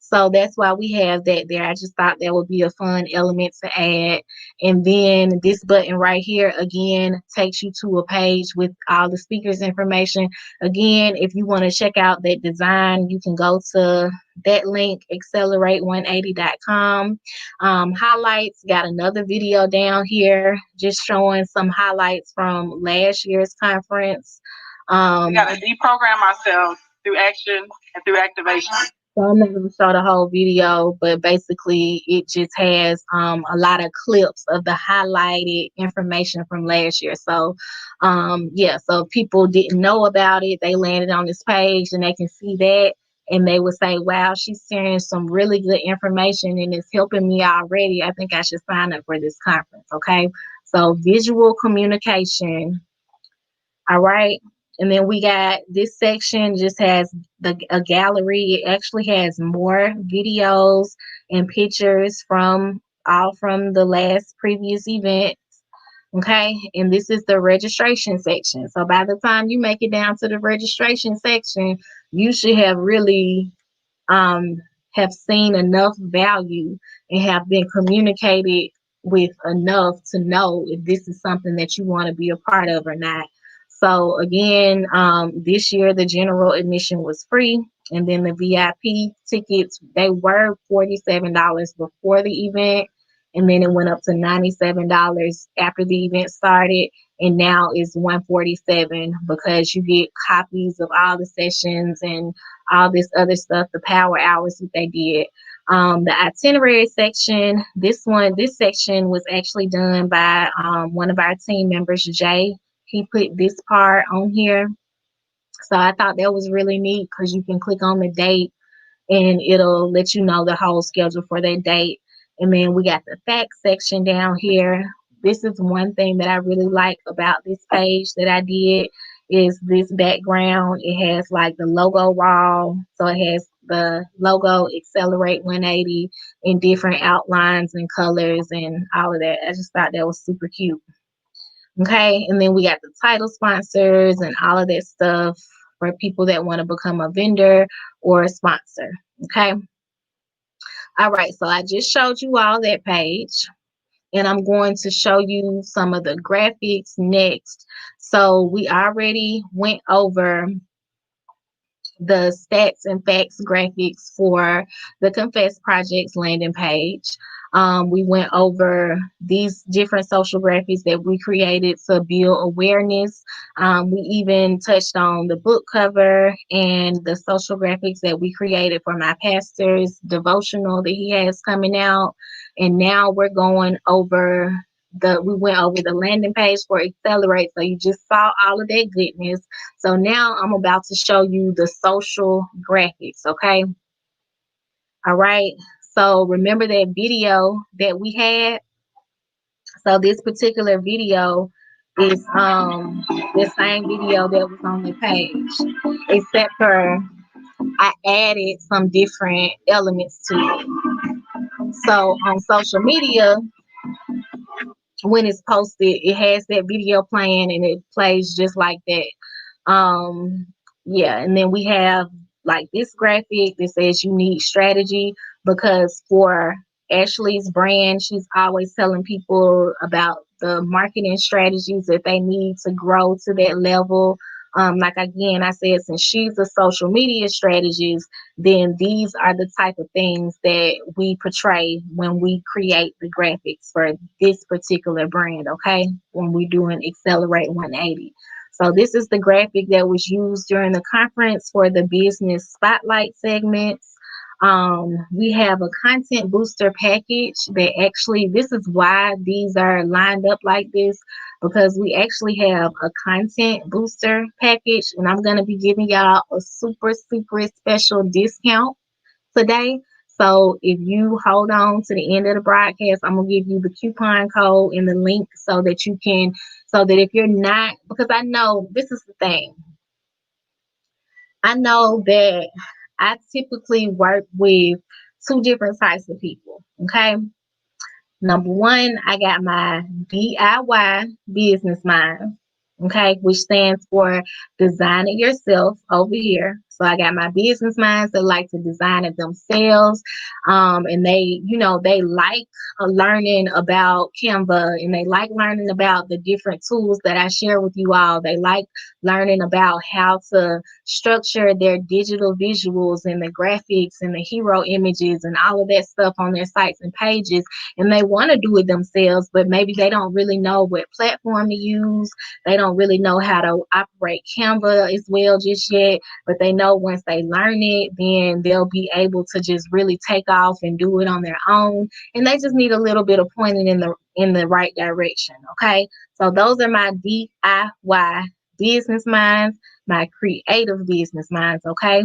So that's why we have that there. I just thought that would be a fun element to add. And then this button right here, again, takes you to a page with all the speakers information. Again, if you want to check out that design, you can go to that link, accelerate180.com. Highlights, got another video down here just showing some highlights from last year's conference. We got to deprogram ourselves through action and through activation. So I'm not going to show the whole video, but basically it just has a lot of clips of the highlighted information from last year. So yeah, so if people didn't know about it, they landed on this page and they can see that, and they would say, wow, she's sharing some really good information and it's helping me already. I think I should sign up for this conference. Okay, so visual communication. All right. And then we got this section just has a gallery. It actually has more videos and pictures from the last previous event. Okay. And this is the registration section. So by the time you make it down to the registration section, you should have really have seen enough value and have been communicated with enough to know if this is something that you want to be a part of or not. So again, this year the general admission was free, and then the VIP tickets, they were $47 before the event, and then it went up to $97 after the event started, and now it's $147 because you get copies of all the sessions and all this other stuff, the power hours that they did. The itinerary section, this section was actually done by one of our team members, Jay. He put this part on here. So I thought that was really neat because you can click on the date and it'll let you know the whole schedule for that date. And then we got the facts section down here. This is one thing that I really like about this page that I did is this background. It has like the logo wall. So it has the logo Accelerate 180 in different outlines and colors and all of that. I just thought that was super cute. Okay, and then we got the title sponsors and all of that stuff for people that want to become a vendor or a sponsor. Okay. All right, so I just showed you all that page, and I'm going to show you some of the graphics next. So we already went over the stats and facts graphics for the Confess Project's landing page. We went over these different social graphics that we created to build awareness. We even touched on the book cover and the social graphics that we created for my pastor's devotional that he has coming out. And now we're going over we went over the landing page for Accelerate. So you just saw all of that goodness. So now I'm about to show you the social graphics, okay? All right. So remember that video that we had? So this particular video is the same video that was on the page, except for I added some different elements to it. So on social media, when it's posted, it has that video playing and it plays just like that. Yeah, and then we have like this graphic that says unique strategy, because for Ashley's brand, she's always telling people about the marketing strategies that they need to grow to that level. Like again, I said, since she's a social media strategist, then these are the type of things that we portray when we create the graphics for this particular brand, okay? When we're doing Accelerate 180. So this is the graphic that was used during the conference for the business spotlight segments. We have a content booster package that actually, this is why these are lined up like this, because we actually have a content booster package, and I'm going to be giving y'all a super secret special discount today. So if you hold on to the end of the broadcast, I'm gonna give you the coupon code and the link so that you can, so that if you're not, because I know this is the thing, I know that I typically work with two different types of people. Okay. Number one, I got my DIY business mind, okay, which stands for design it yourself over here. So I got my business minds that like to design it themselves. And they, they like learning about Canva, and they like learning about the different tools that I share with you all. They like learning about how to structure their digital visuals and the graphics and the hero images and all of that stuff on their sites and pages, and they want to do it themselves, but maybe they don't really know what platform to use. They don't really know how to operate Canva as well just yet, but they know once they learn it, then they'll be able to just really take off and do it on their own. And they just need a little bit of pointing in the right direction. Okay. So those are my DIY business minds, my creative business minds. Okay.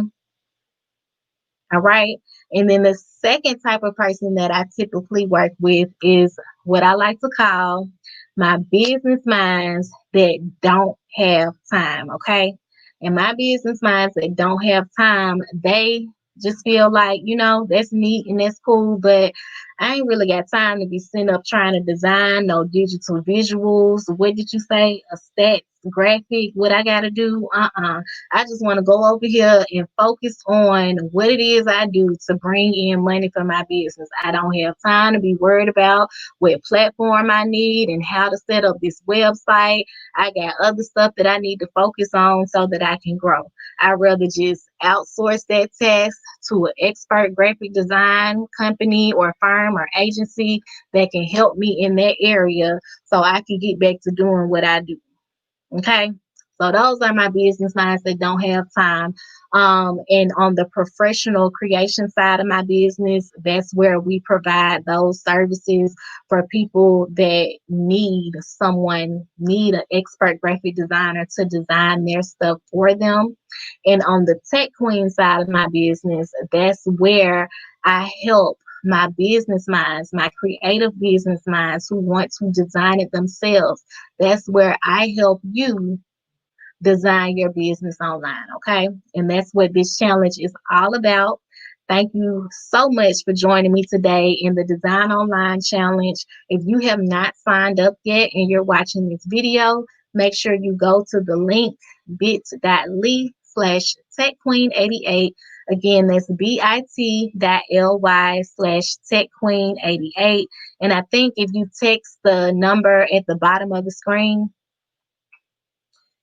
All right. And then the second type of person that I typically work with is what I like to call my business minds that don't have time. Okay. And my business minds that don't have time, they just feel like, that's neat and that's cool, but I ain't really got time to be sitting up trying to design no digital visuals. What did you say? A stats graphic? What I got to do? I just want to go over here and focus on what it is I do to bring in money for my business. I don't have time to be worried about what platform I need and how to set up this website. I got other stuff that I need to focus on so that I can grow. I'd rather just outsource that task to an expert graphic design company or firm or agency that can help me in that area so I can get back to doing what I do. Okay. So those are my business minds that don't have time. And on the professional creation side of my business, that's where we provide those services for people that need an expert graphic designer to design their stuff for them. And on the tech queen side of my business, that's where I help my business minds, my creative business minds who want to design it themselves. That's where I help you design your business online. Okay. And that's what this challenge is all about. Thank you so much for joining me today in the Design Online Challenge. If you have not signed up yet and you're watching this video, make sure you go to the link bit.ly/TechQueen88. Again, that's bit.ly/TechQueen88. And I think if you text the number at the bottom of the screen,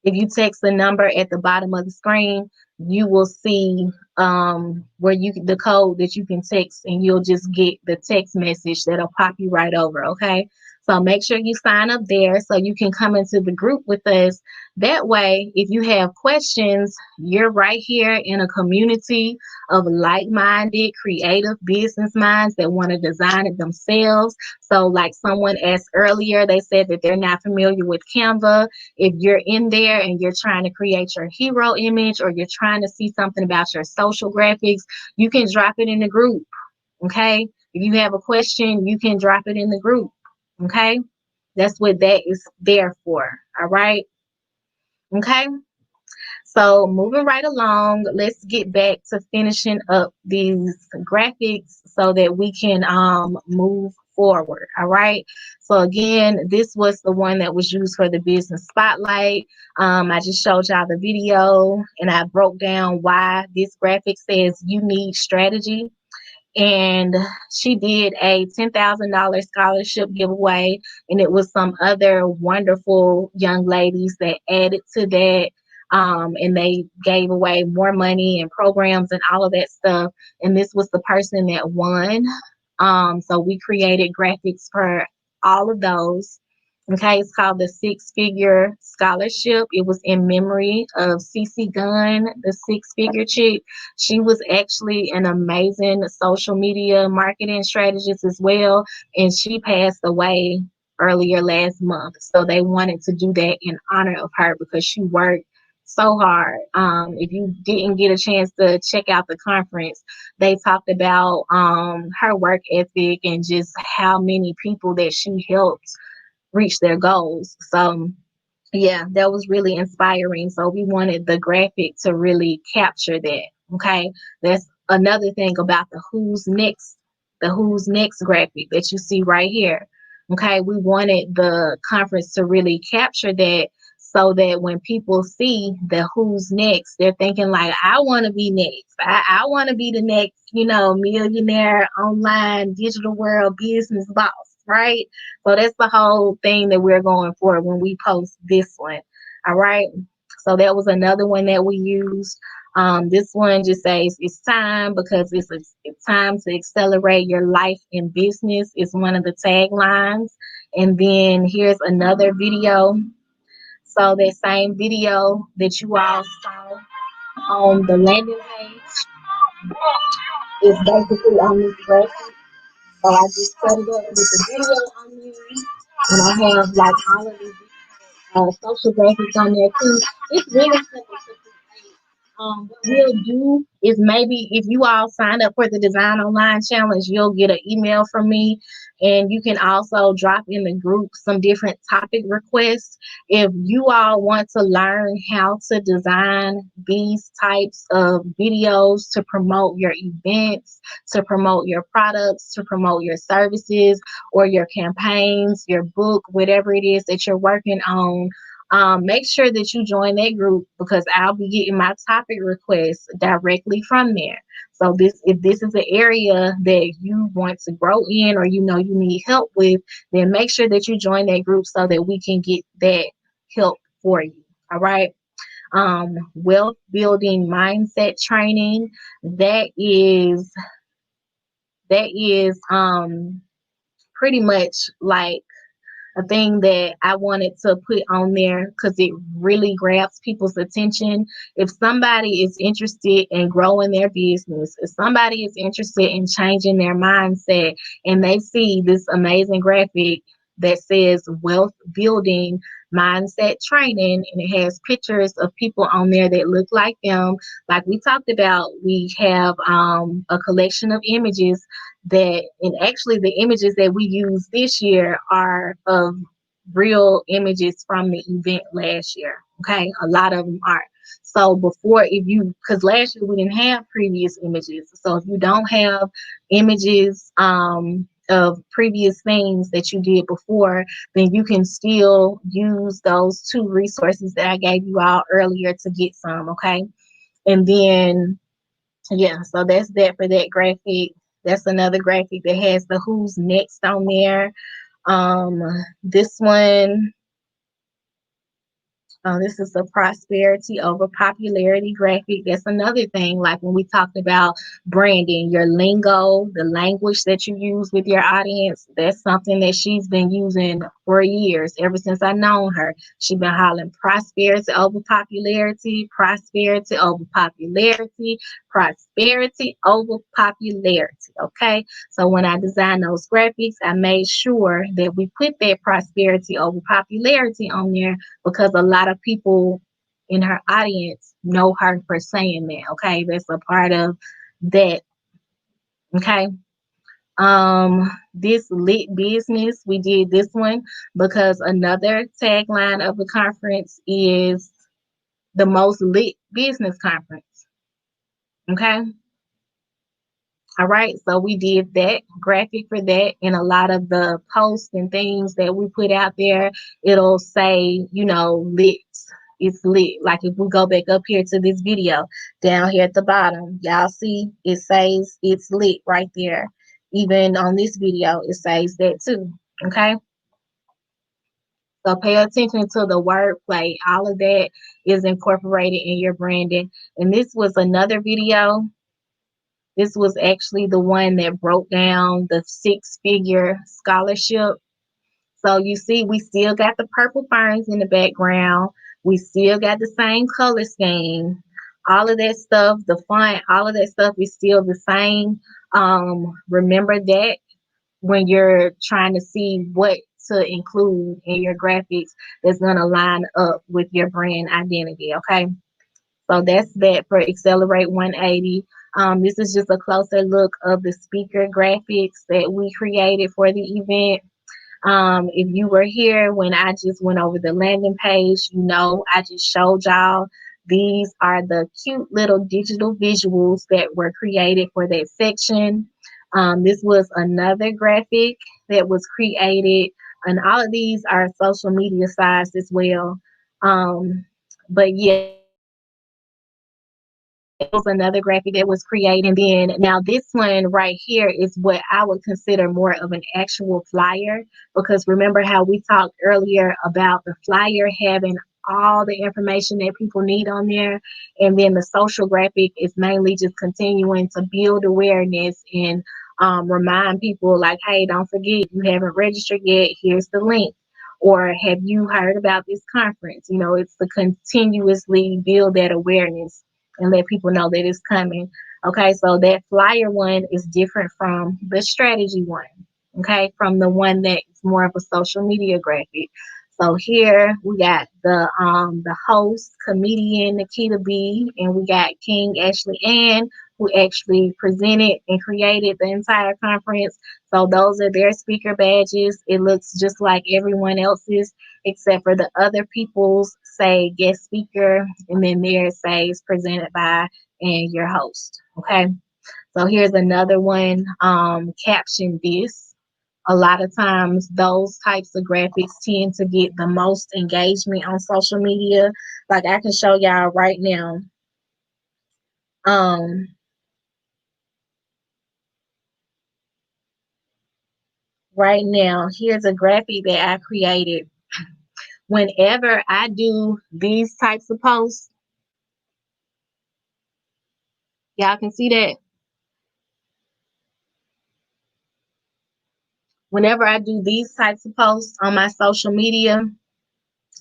if you text the number at the bottom of the screen, you will see where the code that you can text, and you'll just get the text message that'll pop you right over. Okay. So make sure you sign up there so you can come into the group with us. That way, if you have questions, you're right here in a community of like-minded, creative business minds that want to design it themselves. So like someone asked earlier, they said that they're not familiar with Canva. If you're in there and you're trying to create your hero image, or you're trying to see something about your social graphics, you can drop it in the group. Okay. If you have a question, you can drop it in the group. Okay. That's what that is there for. All right. Okay. So moving right along, let's get back to finishing up these graphics so that we can move forward. All right. So again, this was the one that was used for the business spotlight. I just showed y'all the video and I broke down why this graphic says you need strategy. And she did a $10,000 scholarship giveaway, and it was some other wonderful young ladies that added to that. And they gave away more money and programs and all of that stuff. And this was the person that won. So we created graphics for all of those. Okay, it's called the Six Figure Scholarship. It was in memory of CC Gunn, the six figure chick. She was actually an amazing social media marketing strategist as well, and she passed away earlier last month. So they wanted to do that in honor of her because she worked so hard. If you didn't get a chance to check out the conference, they talked about her work ethic and just how many people that she helped reach their goals. So yeah, that was really inspiring. So we wanted the graphic to really capture that. Okay. That's another thing about the who's next graphic that you see right here. Okay. We wanted the conference to really capture that so that when people see the who's next, they're thinking like, I want to be next. I want to be the next, millionaire online digital world business boss, right? So that's the whole thing that we're going for when we post this one. All right. So that was another one that we used. This one just says it's time because it's time to accelerate your life in business is one of the taglines. And then here's another video. So that same video that you all saw on the landing page is basically on this graphic. So I just set it up with the video on there, and I have like all of these social graphics on there too. It's really simple to create. What we'll do is maybe if you all sign up for the Design Online Challenge, you'll get an email from me, and you can also drop in the group some different topic requests. If you all want to learn how to design these types of videos to promote your events, to promote your products, to promote your services or your campaigns, your book, whatever it is that you're working on, make sure that you join that group because I'll be getting my topic requests directly from there. So if this is an area that you want to grow in or you need help with, then make sure that you join that group so that we can get that help for you. All right. Wealth building mindset training. That is pretty much like a thing that I wanted to put on there because it really grabs people's attention. If somebody is interested in growing their business, if somebody is interested in changing their mindset and they see this amazing graphic that says wealth building mindset training and it has pictures of people on there that look like them, like we talked about, we have a collection of images and actually the images that we use this year are of real images from the event last year. Okay, a lot of them are. So because last year we didn't have previous images, so if you don't have images of previous things that you did before, then you can still use those two resources that I gave you all earlier to get some. Okay, and then yeah, so that's that for that graphic. That's another graphic that has the who's next on there. This one, this is a prosperity over popularity graphic. That's another thing, like when we talked about branding, your lingo, the language that you use with your audience, that's something that she's been using for years, ever since I known her. She's been hollering prosperity over popularity, prosperity over popularity, prosperity over popularity. Okay. So when I designed those graphics, I made sure that we put that prosperity over popularity on there because a lot of people in her audience know her for saying that. Okay, that's a part of that. Okay. This lit business, we did this one because another tagline of the conference is the most lit business conference. Okay. All right, so we did that graphic for that, and a lot of the posts and things that we put out there, it'll say, lit. It's lit. Like if we go back up here to this video, down here at the bottom, y'all see it says it's lit right there. Even on this video, it says that too. Okay, so pay attention to the wordplay. All of that is incorporated in your branding. And this was another video. This was actually the one that broke down the 6-figure scholarship. So you see, we still got the purple ferns in the background. We still got the same color scheme. All of that stuff, the font, all of that stuff is still the same. Remember that when you're trying to see what to include in your graphics that's going to line up with your brand identity, okay? So that's that for Accelerate 180. This is just a closer look of the speaker graphics that we created for the event. If you were here when I just went over the landing page, I just showed y'all these are the cute little digital visuals that were created for that section. This was another graphic that was created, and all of these are social media sized as well. But yeah, it was another graphic that was created. And then now this one right here is what I would consider more of an actual flyer, because remember how we talked earlier about the flyer having all the information that people need on there, and then the social graphic is mainly just continuing to build awareness and remind people like, hey, don't forget, you haven't registered yet, here's the link. Or have you heard about this conference? It's to continuously build that awareness and let people know that it's coming. Okay, so that flyer one is different from the strategy one. Okay, from the one that's more of a social media graphic. So here we got the host, comedian Nikita B, and we got King Ashley Ann, who actually presented and created the entire conference. So those are their speaker badges. It looks just like everyone else's, except for the other people's say guest speaker, and then theirs says presented by and your host. Okay. So here's another one, caption this. A lot of times those types of graphics tend to get the most engagement on social media. Like I can show y'all right now. Right now, here's a graphic that I created. Whenever I do these types of posts, y'all can see that. Whenever I do these types of posts on my social media,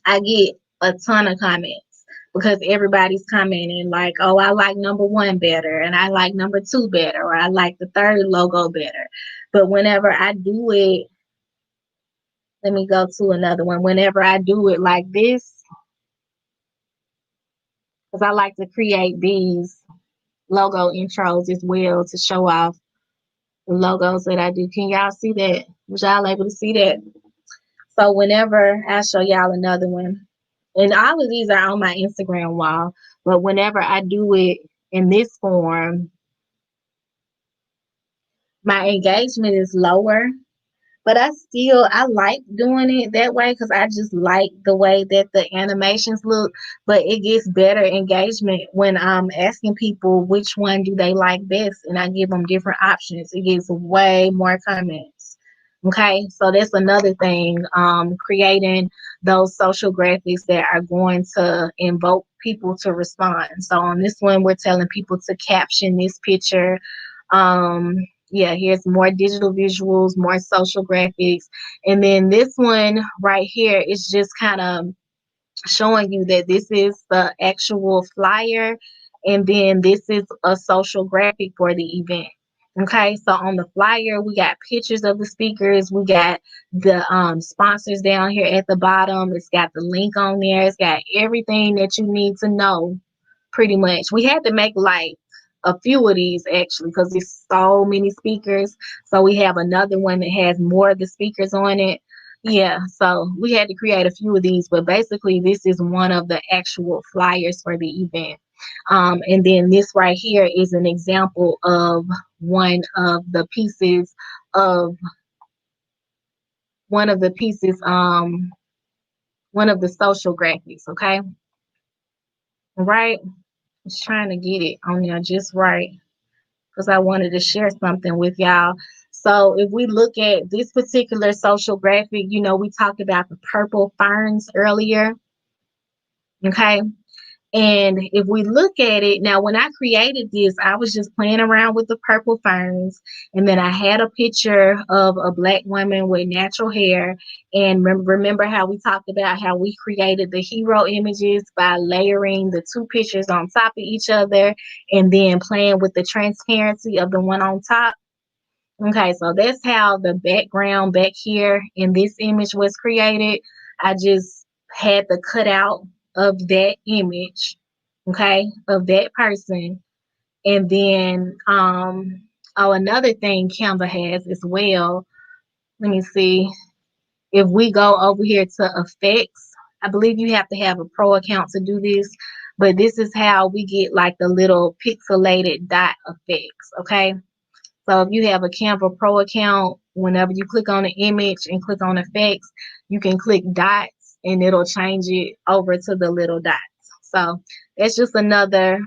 I get a ton of comments because everybody's commenting like, oh, I like number 1 better, and I like number 2 better, or I like the 3rd logo better. But whenever I do it, let me go to another one. Whenever I do it like this, because I like to create these logo intros as well to show off the logos that I do. Can y'all see that? Was y'all able to see that? So whenever I show y'all another one, and all of these are on my Instagram wall, but whenever I do it in this form, my engagement is lower. But I like doing it that way because I just like the way that the animations look. But it gets better engagement when I'm asking people which one do they like best, and I give them different options. It gets way more comments. Okay, so that's another thing. Creating those social graphics that are going to invoke people to respond. So on this one, we're telling people to caption this picture. Yeah, here's more digital visuals, more social graphics. And then this one right here is just kind of showing you that this is the actual flyer, and then this is a social graphic for the event. Okay, so on the flyer, we got pictures of the speakers. We got the sponsors down here at the bottom. It's got the link on there. It's got everything that you need to know, pretty much. We had to make like a few of these actually because there's so many speakers. So we have another one that has more of the speakers on it. Yeah, so we had to create a few of these, but basically this is one of the actual flyers for the event. And then this right here is an example of one of the pieces of one of the pieces, one of the social graphics, okay? Right? Just trying to get it on there just right because I wanted to share something with y'all. So if we look at this particular social graphic, we talked about the purple ferns earlier, okay? And if we look at it now, when I created this, I was just playing around with the purple ferns. And then I had a picture of a Black woman with natural hair. And remember how we talked about how we created the hero images by layering the two pictures on top of each other and then playing with the transparency of the one on top. Okay, so that's how the background back here in this image was created. I just had the cutout of that image, okay, of that person. And then, another thing Canva has as well. Let me see. If we go over here to effects, I believe you have to have a pro account to do this, but this is how we get like the little pixelated dot effects, okay? So if you have a Canva Pro account, whenever you click on the image and click on effects, you can click dots and it'll change it over to the little dots. So that's just another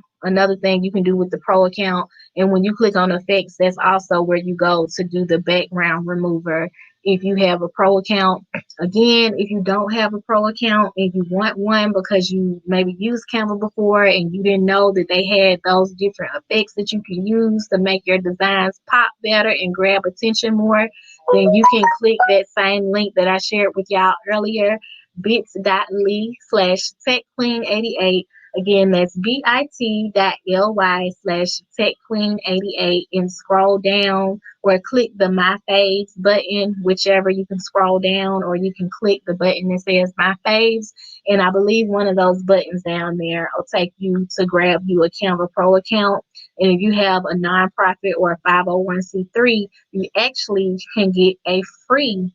thing you can do with the Pro account. And when you click on effects, that's also where you go to do the background remover if you have a Pro account. Again, if you don't have a Pro account and you want one because you maybe used Canva before and you didn't know that they had those different effects that you can use to make your designs pop better and grab attention more, then you can click that same link that I shared with y'all earlier, bit.ly/techqueen88. Again, that's bit.ly/techqueen88 and scroll down or click the My Faves button, whichever. You can scroll down or you can click the button that says My Faves. And I believe one of those buttons down there will take you to grab you a Canva Pro account. And if you have a nonprofit or a 501c3, you actually can get a free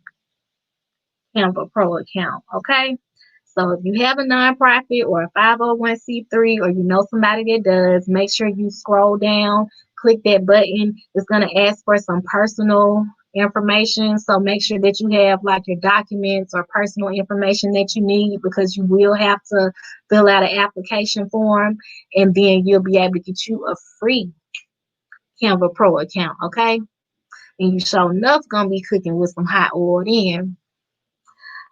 Canva Pro account, okay? So if you have a nonprofit or a 501c3 or you know somebody that does, make sure you scroll down, click that button. It's going to ask for some personal information. So make sure that you have like your documents or personal information that you need because you will have to fill out an application form and then you'll be able to get you a free Canva Pro account, okay? And you sure enough going to be cooking with some hot oil then.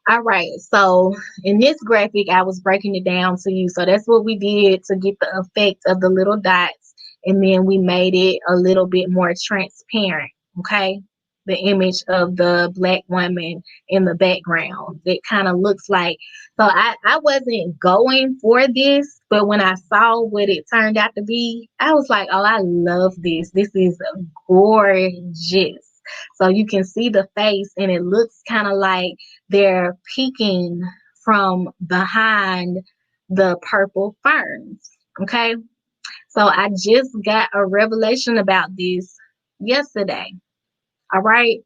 All right, so in this graphic, I was breaking it down to you. So that's what we did to get the effect of the little dots. And then we made it a little bit more transparent, okay? The image of the Black woman in the background. It kind of looks like, so I wasn't going for this, but when I saw what it turned out to be, I was like, oh, I love this. This is gorgeous. So you can see the face and it looks kind of like they're peeking from behind the purple ferns. Okay. So I just got a revelation about this yesterday. All right.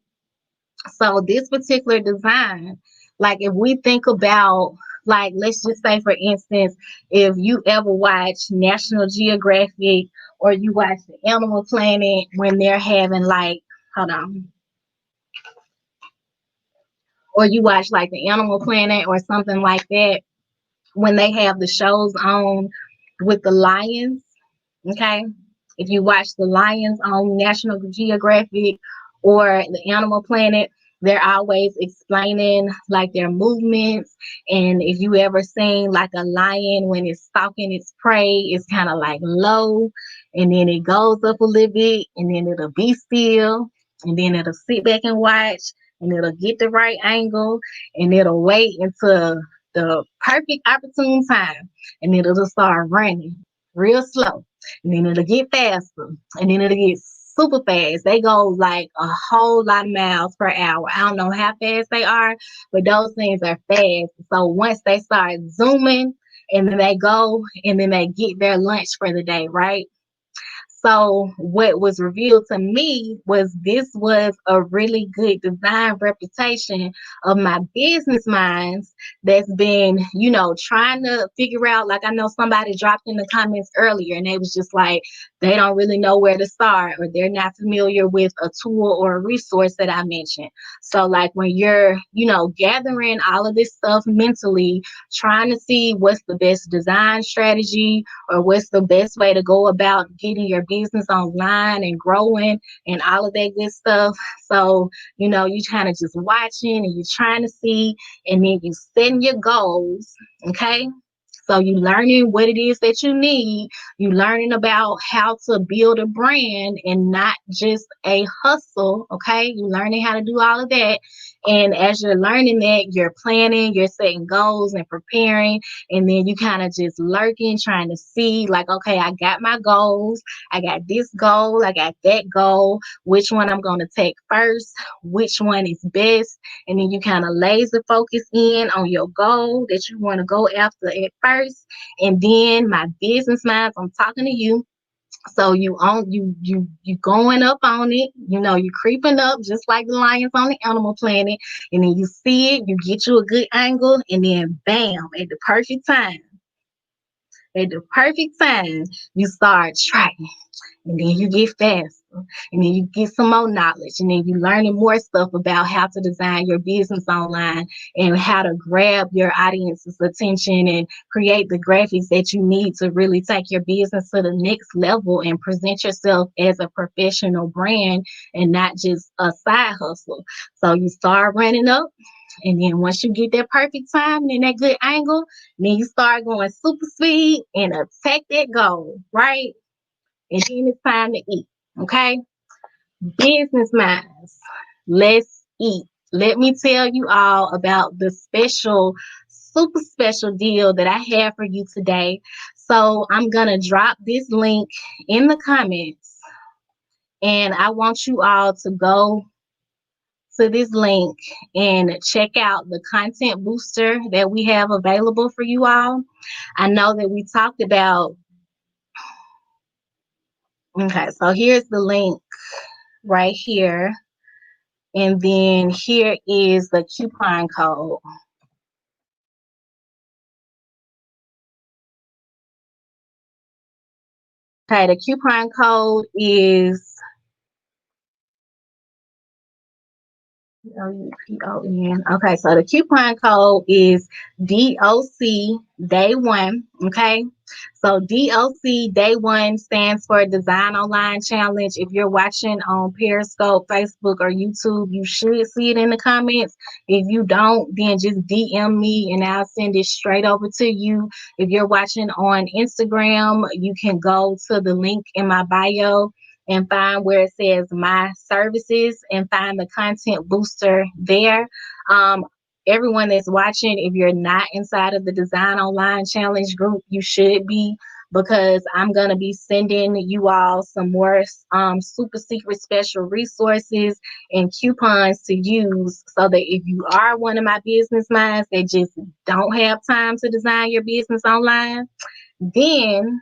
So this particular design, like if we think about, like, let's just say, for instance, if you ever watch National Geographic or you watch the Animal Planet when they're having like, hold on, or you watch like the Animal Planet or something like that, when they have the shows on with the lions, okay? If you watch the lions on National Geographic or the Animal Planet, they're always explaining like their movements. And if you ever seen like a lion when it's stalking its prey, it's kind of like low and then it goes up a little bit and then it'll be still and then it'll sit back and watch and it'll get the right angle and it'll wait until the perfect opportune time and then it'll start running real slow and then it'll get faster and then it'll get super fast. They go like a whole lot of miles per hour. I don't know how fast they are, but those things are fast. So once they start zooming and then they go and then they get their lunch for the day, right? So what was revealed to me was this was a really good design reputation of my business minds that's been, trying to figure out, like I know somebody dropped in the comments earlier and they was just like, they don't really know where to start, or they're not familiar with a tool or a resource that I mentioned. So like when you're, gathering all of this stuff mentally, trying to see what's the best design strategy or what's the best way to go about getting your business online and growing and all of that good stuff. So, you kind of just watching and you're trying to see, and then you setting your goals. Okay. So you learning what it is that you need. You learning about how to build a brand and not just a hustle. Okay. You learning how to do all of that. And as you're learning that, you're planning, you're setting goals and preparing. And then you kind of just lurking, trying to see, like, okay, I got my goals. I got this goal. I got that goal. Which one I'm going to take first? Which one is best? And then you kind of laser focus in on your goal that you want to go after at first. And then my business minds, I'm talking to you. So you going up on it, you creeping up just like the lions on the Animal Planet, and then you see it, you get you a good angle, and then bam, at the perfect time, you start tracking. And then you get faster, and then you get some more knowledge, and then you learning more stuff about how to design your business online and how to grab your audience's attention and create the graphics that you need to really take your business to the next level and present yourself as a professional brand and not just a side hustle. So you start running up, and then once you get that perfect time and that good angle, then you start going super speed and attack that goal, right? And then it's time to eat. Okay? Business minds, let's eat. Let me tell you all about the super special deal that I have for you today. So I'm going to drop this link in the comments, and I want you all to go to this link and check out the content booster that we have available for you all. I know that we talked about, okay, so here's the link right here. And then here is the coupon code. Okay, the coupon code is DOCPON. Okay, so the coupon code is DOC Day One. Okay, so DOC Day One stands for Design Online Challenge. If you're watching on Periscope, Facebook, or YouTube, you should see it in the comments. If you don't, then just DM me and I'll send it straight over to you. If you're watching on Instagram, you can go to the link in my bio and find where it says my services and find the content booster there. Um, Everyone that's watching, if you're not inside of the Design Online Challenge group, you should be, because I'm going to be sending you all some more super secret special resources and coupons to use, so that if you are one of my business minds that just don't have time to design your business online, then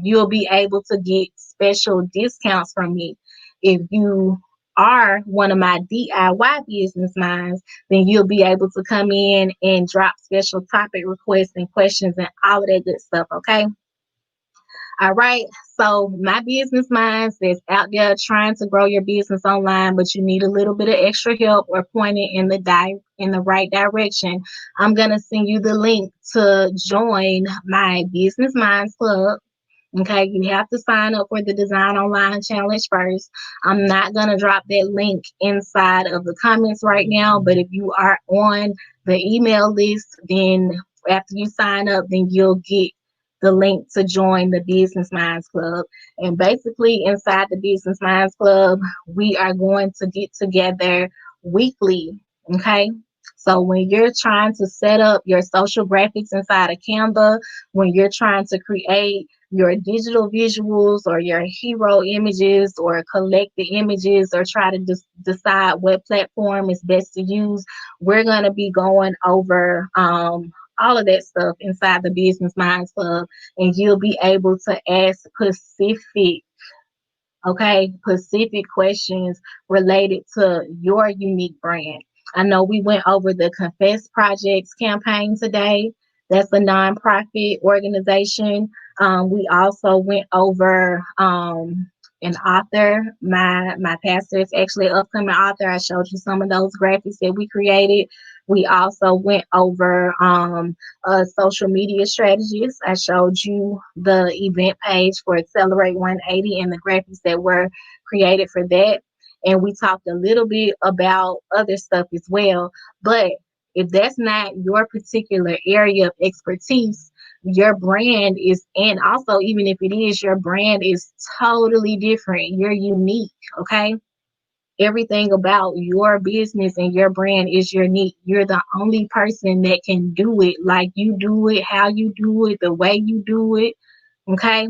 you'll be able to get special discounts from me. If you are one of my DIY business minds, then you'll be able to come in and drop special topic requests and questions and all of that good stuff. Okay. All right. So my business minds that's out there trying to grow your business online, but you need a little bit of extra help or pointing in the right direction, I'm gonna send you the link to join my Business Minds Club. Okay, you have to sign up for the Design Online Challenge first. I'm not going to drop that link inside of the comments right now, but if you are on the email list, then after you sign up, then you'll get the link to join the Business Minds Club. And basically, inside the Business Minds Club, we are going to get together weekly. Okay, so when you're trying to set up your social graphics inside of Canva, when you're trying to create your digital visuals or your hero images or collect the images or try to decide what platform is best to use, we're going to be going over all of that stuff inside the Business Minds Club, and you'll be able to ask specific Okay, specific questions related to your unique brand. I know we went over the Confess Projects campaign today. That's a nonprofit organization. We also went over an author. My pastor is actually an upcoming author. I showed you some of those graphics that we created. We also went over social media strategies. I showed you the event page for Accelerate 180 and the graphics that were created for that. And we talked a little bit about other stuff as well. But if that's not your particular area of expertise, your brand is, and also even if it is, your brand is totally different. You're unique, okay? Everything about your business and your brand is unique. You're the only person that can do it like you do it, how you do it, the way you do it. Okay.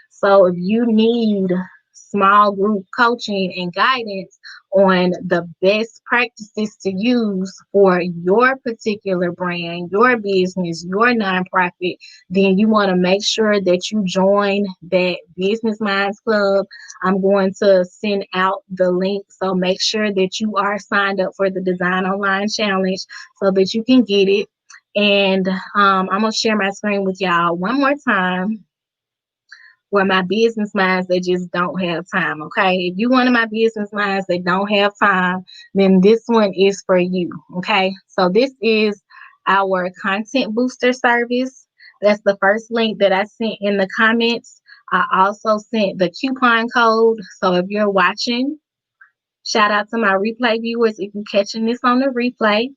So if you need small group coaching and guidance on the best practices to use for your particular brand, your business, your nonprofit, then you want to make sure that you join that Business Minds Club. I'm going to send out the link. So make sure that you are signed up for the Design Online Challenge so that you can get it. And I'm going to share my screen with y'all one more time for my business minds that just don't have time. Okay. If you one of my business minds that don't have time, then this one is for you. Okay. So this is our content booster service. That's the first link that I sent in the comments. I also sent the coupon code. So if you're watching, shout out to my replay viewers if you're catching this on the replay.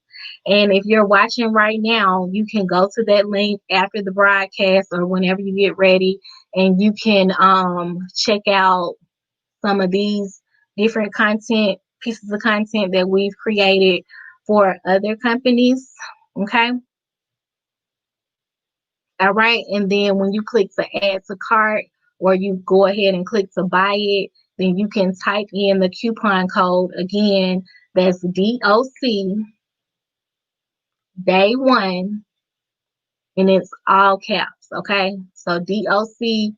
And if you're watching right now, you can go to that link after the broadcast or whenever you get ready, and you can check out some of these different content pieces of content that we've created for other companies. Okay. All right. And then when you click to add to cart or you go ahead and click to buy it, then you can type in the coupon code again. That's DOC day one, and it's all caps. Okay. So DOC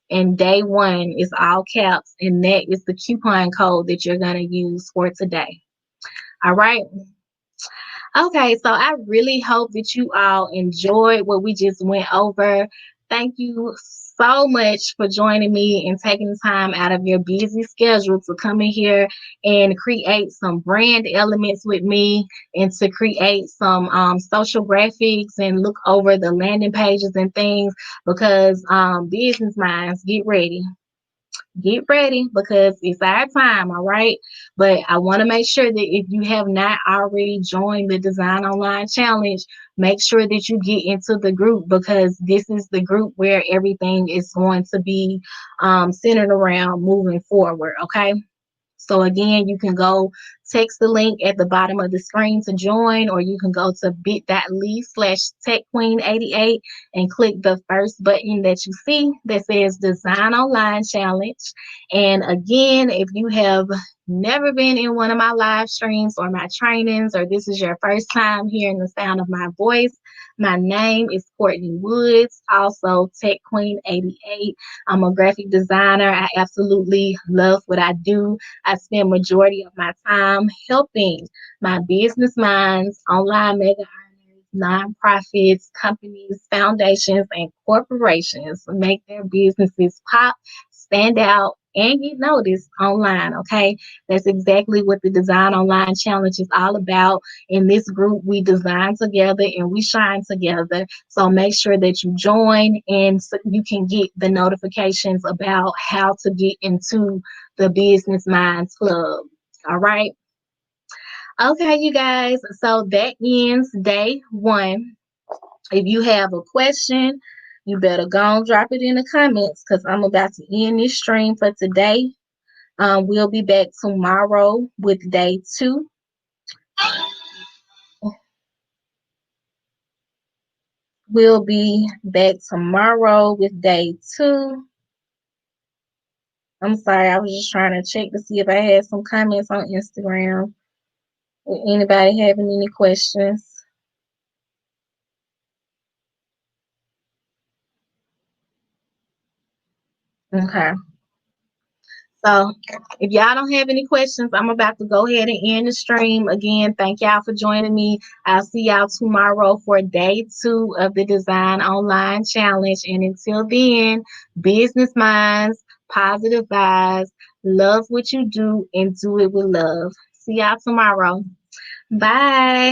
and day one is all caps, and that is the coupon code that you're going to use for today. All right. Okay, so I really hope that you all enjoyed what we just went over. Thank you so much for joining me and taking the time out of your busy schedule to come in here and create some brand elements with me and to create some social graphics and look over the landing pages and things because business minds, get ready because it's our time, all right? But I want to make sure that if you have not already joined the Design Online Challenge, make sure that you get into the group because this is the group where everything is going to be centered around moving forward, okay? So again, you can go text the link at the bottom of the screen to join, or you can go to bit.ly/techqueen88 and click the first button that you see that says Design Online Challenge. And again, if you have never been in one of my live streams or my trainings, or this is your first time hearing the sound of my voice, my name is Courtney Woods, also Tech Queen 88. I'm a graphic designer. I absolutely love what I do. I spend majority of my time helping my business minds, online mega earners, nonprofits, companies, foundations, and corporations make their businesses pop, stand out, and get noticed online. Okay, that's exactly what the Design Online Challenge is all about. In this group, we design together and we shine together. So make sure that you join and so you can get the notifications about how to get into the Business Minds Club. All right. Okay, you guys. So that ends day one. If you have a question, you better go and drop it in the comments because I'm about to end this stream for today. We'll be back tomorrow with day two. We'll be back tomorrow with day two. I'm sorry, I was just trying to check to see if I had some comments on Instagram. Anybody having any questions? Okay. So if y'all don't have any questions, I'm about to go ahead and end the stream. Again, thank y'all for joining me. I'll see y'all tomorrow for day 2 of the Design Online Challenge. And until then, business minds, positive vibes, love what you do and do it with love. See y'all tomorrow. Bye.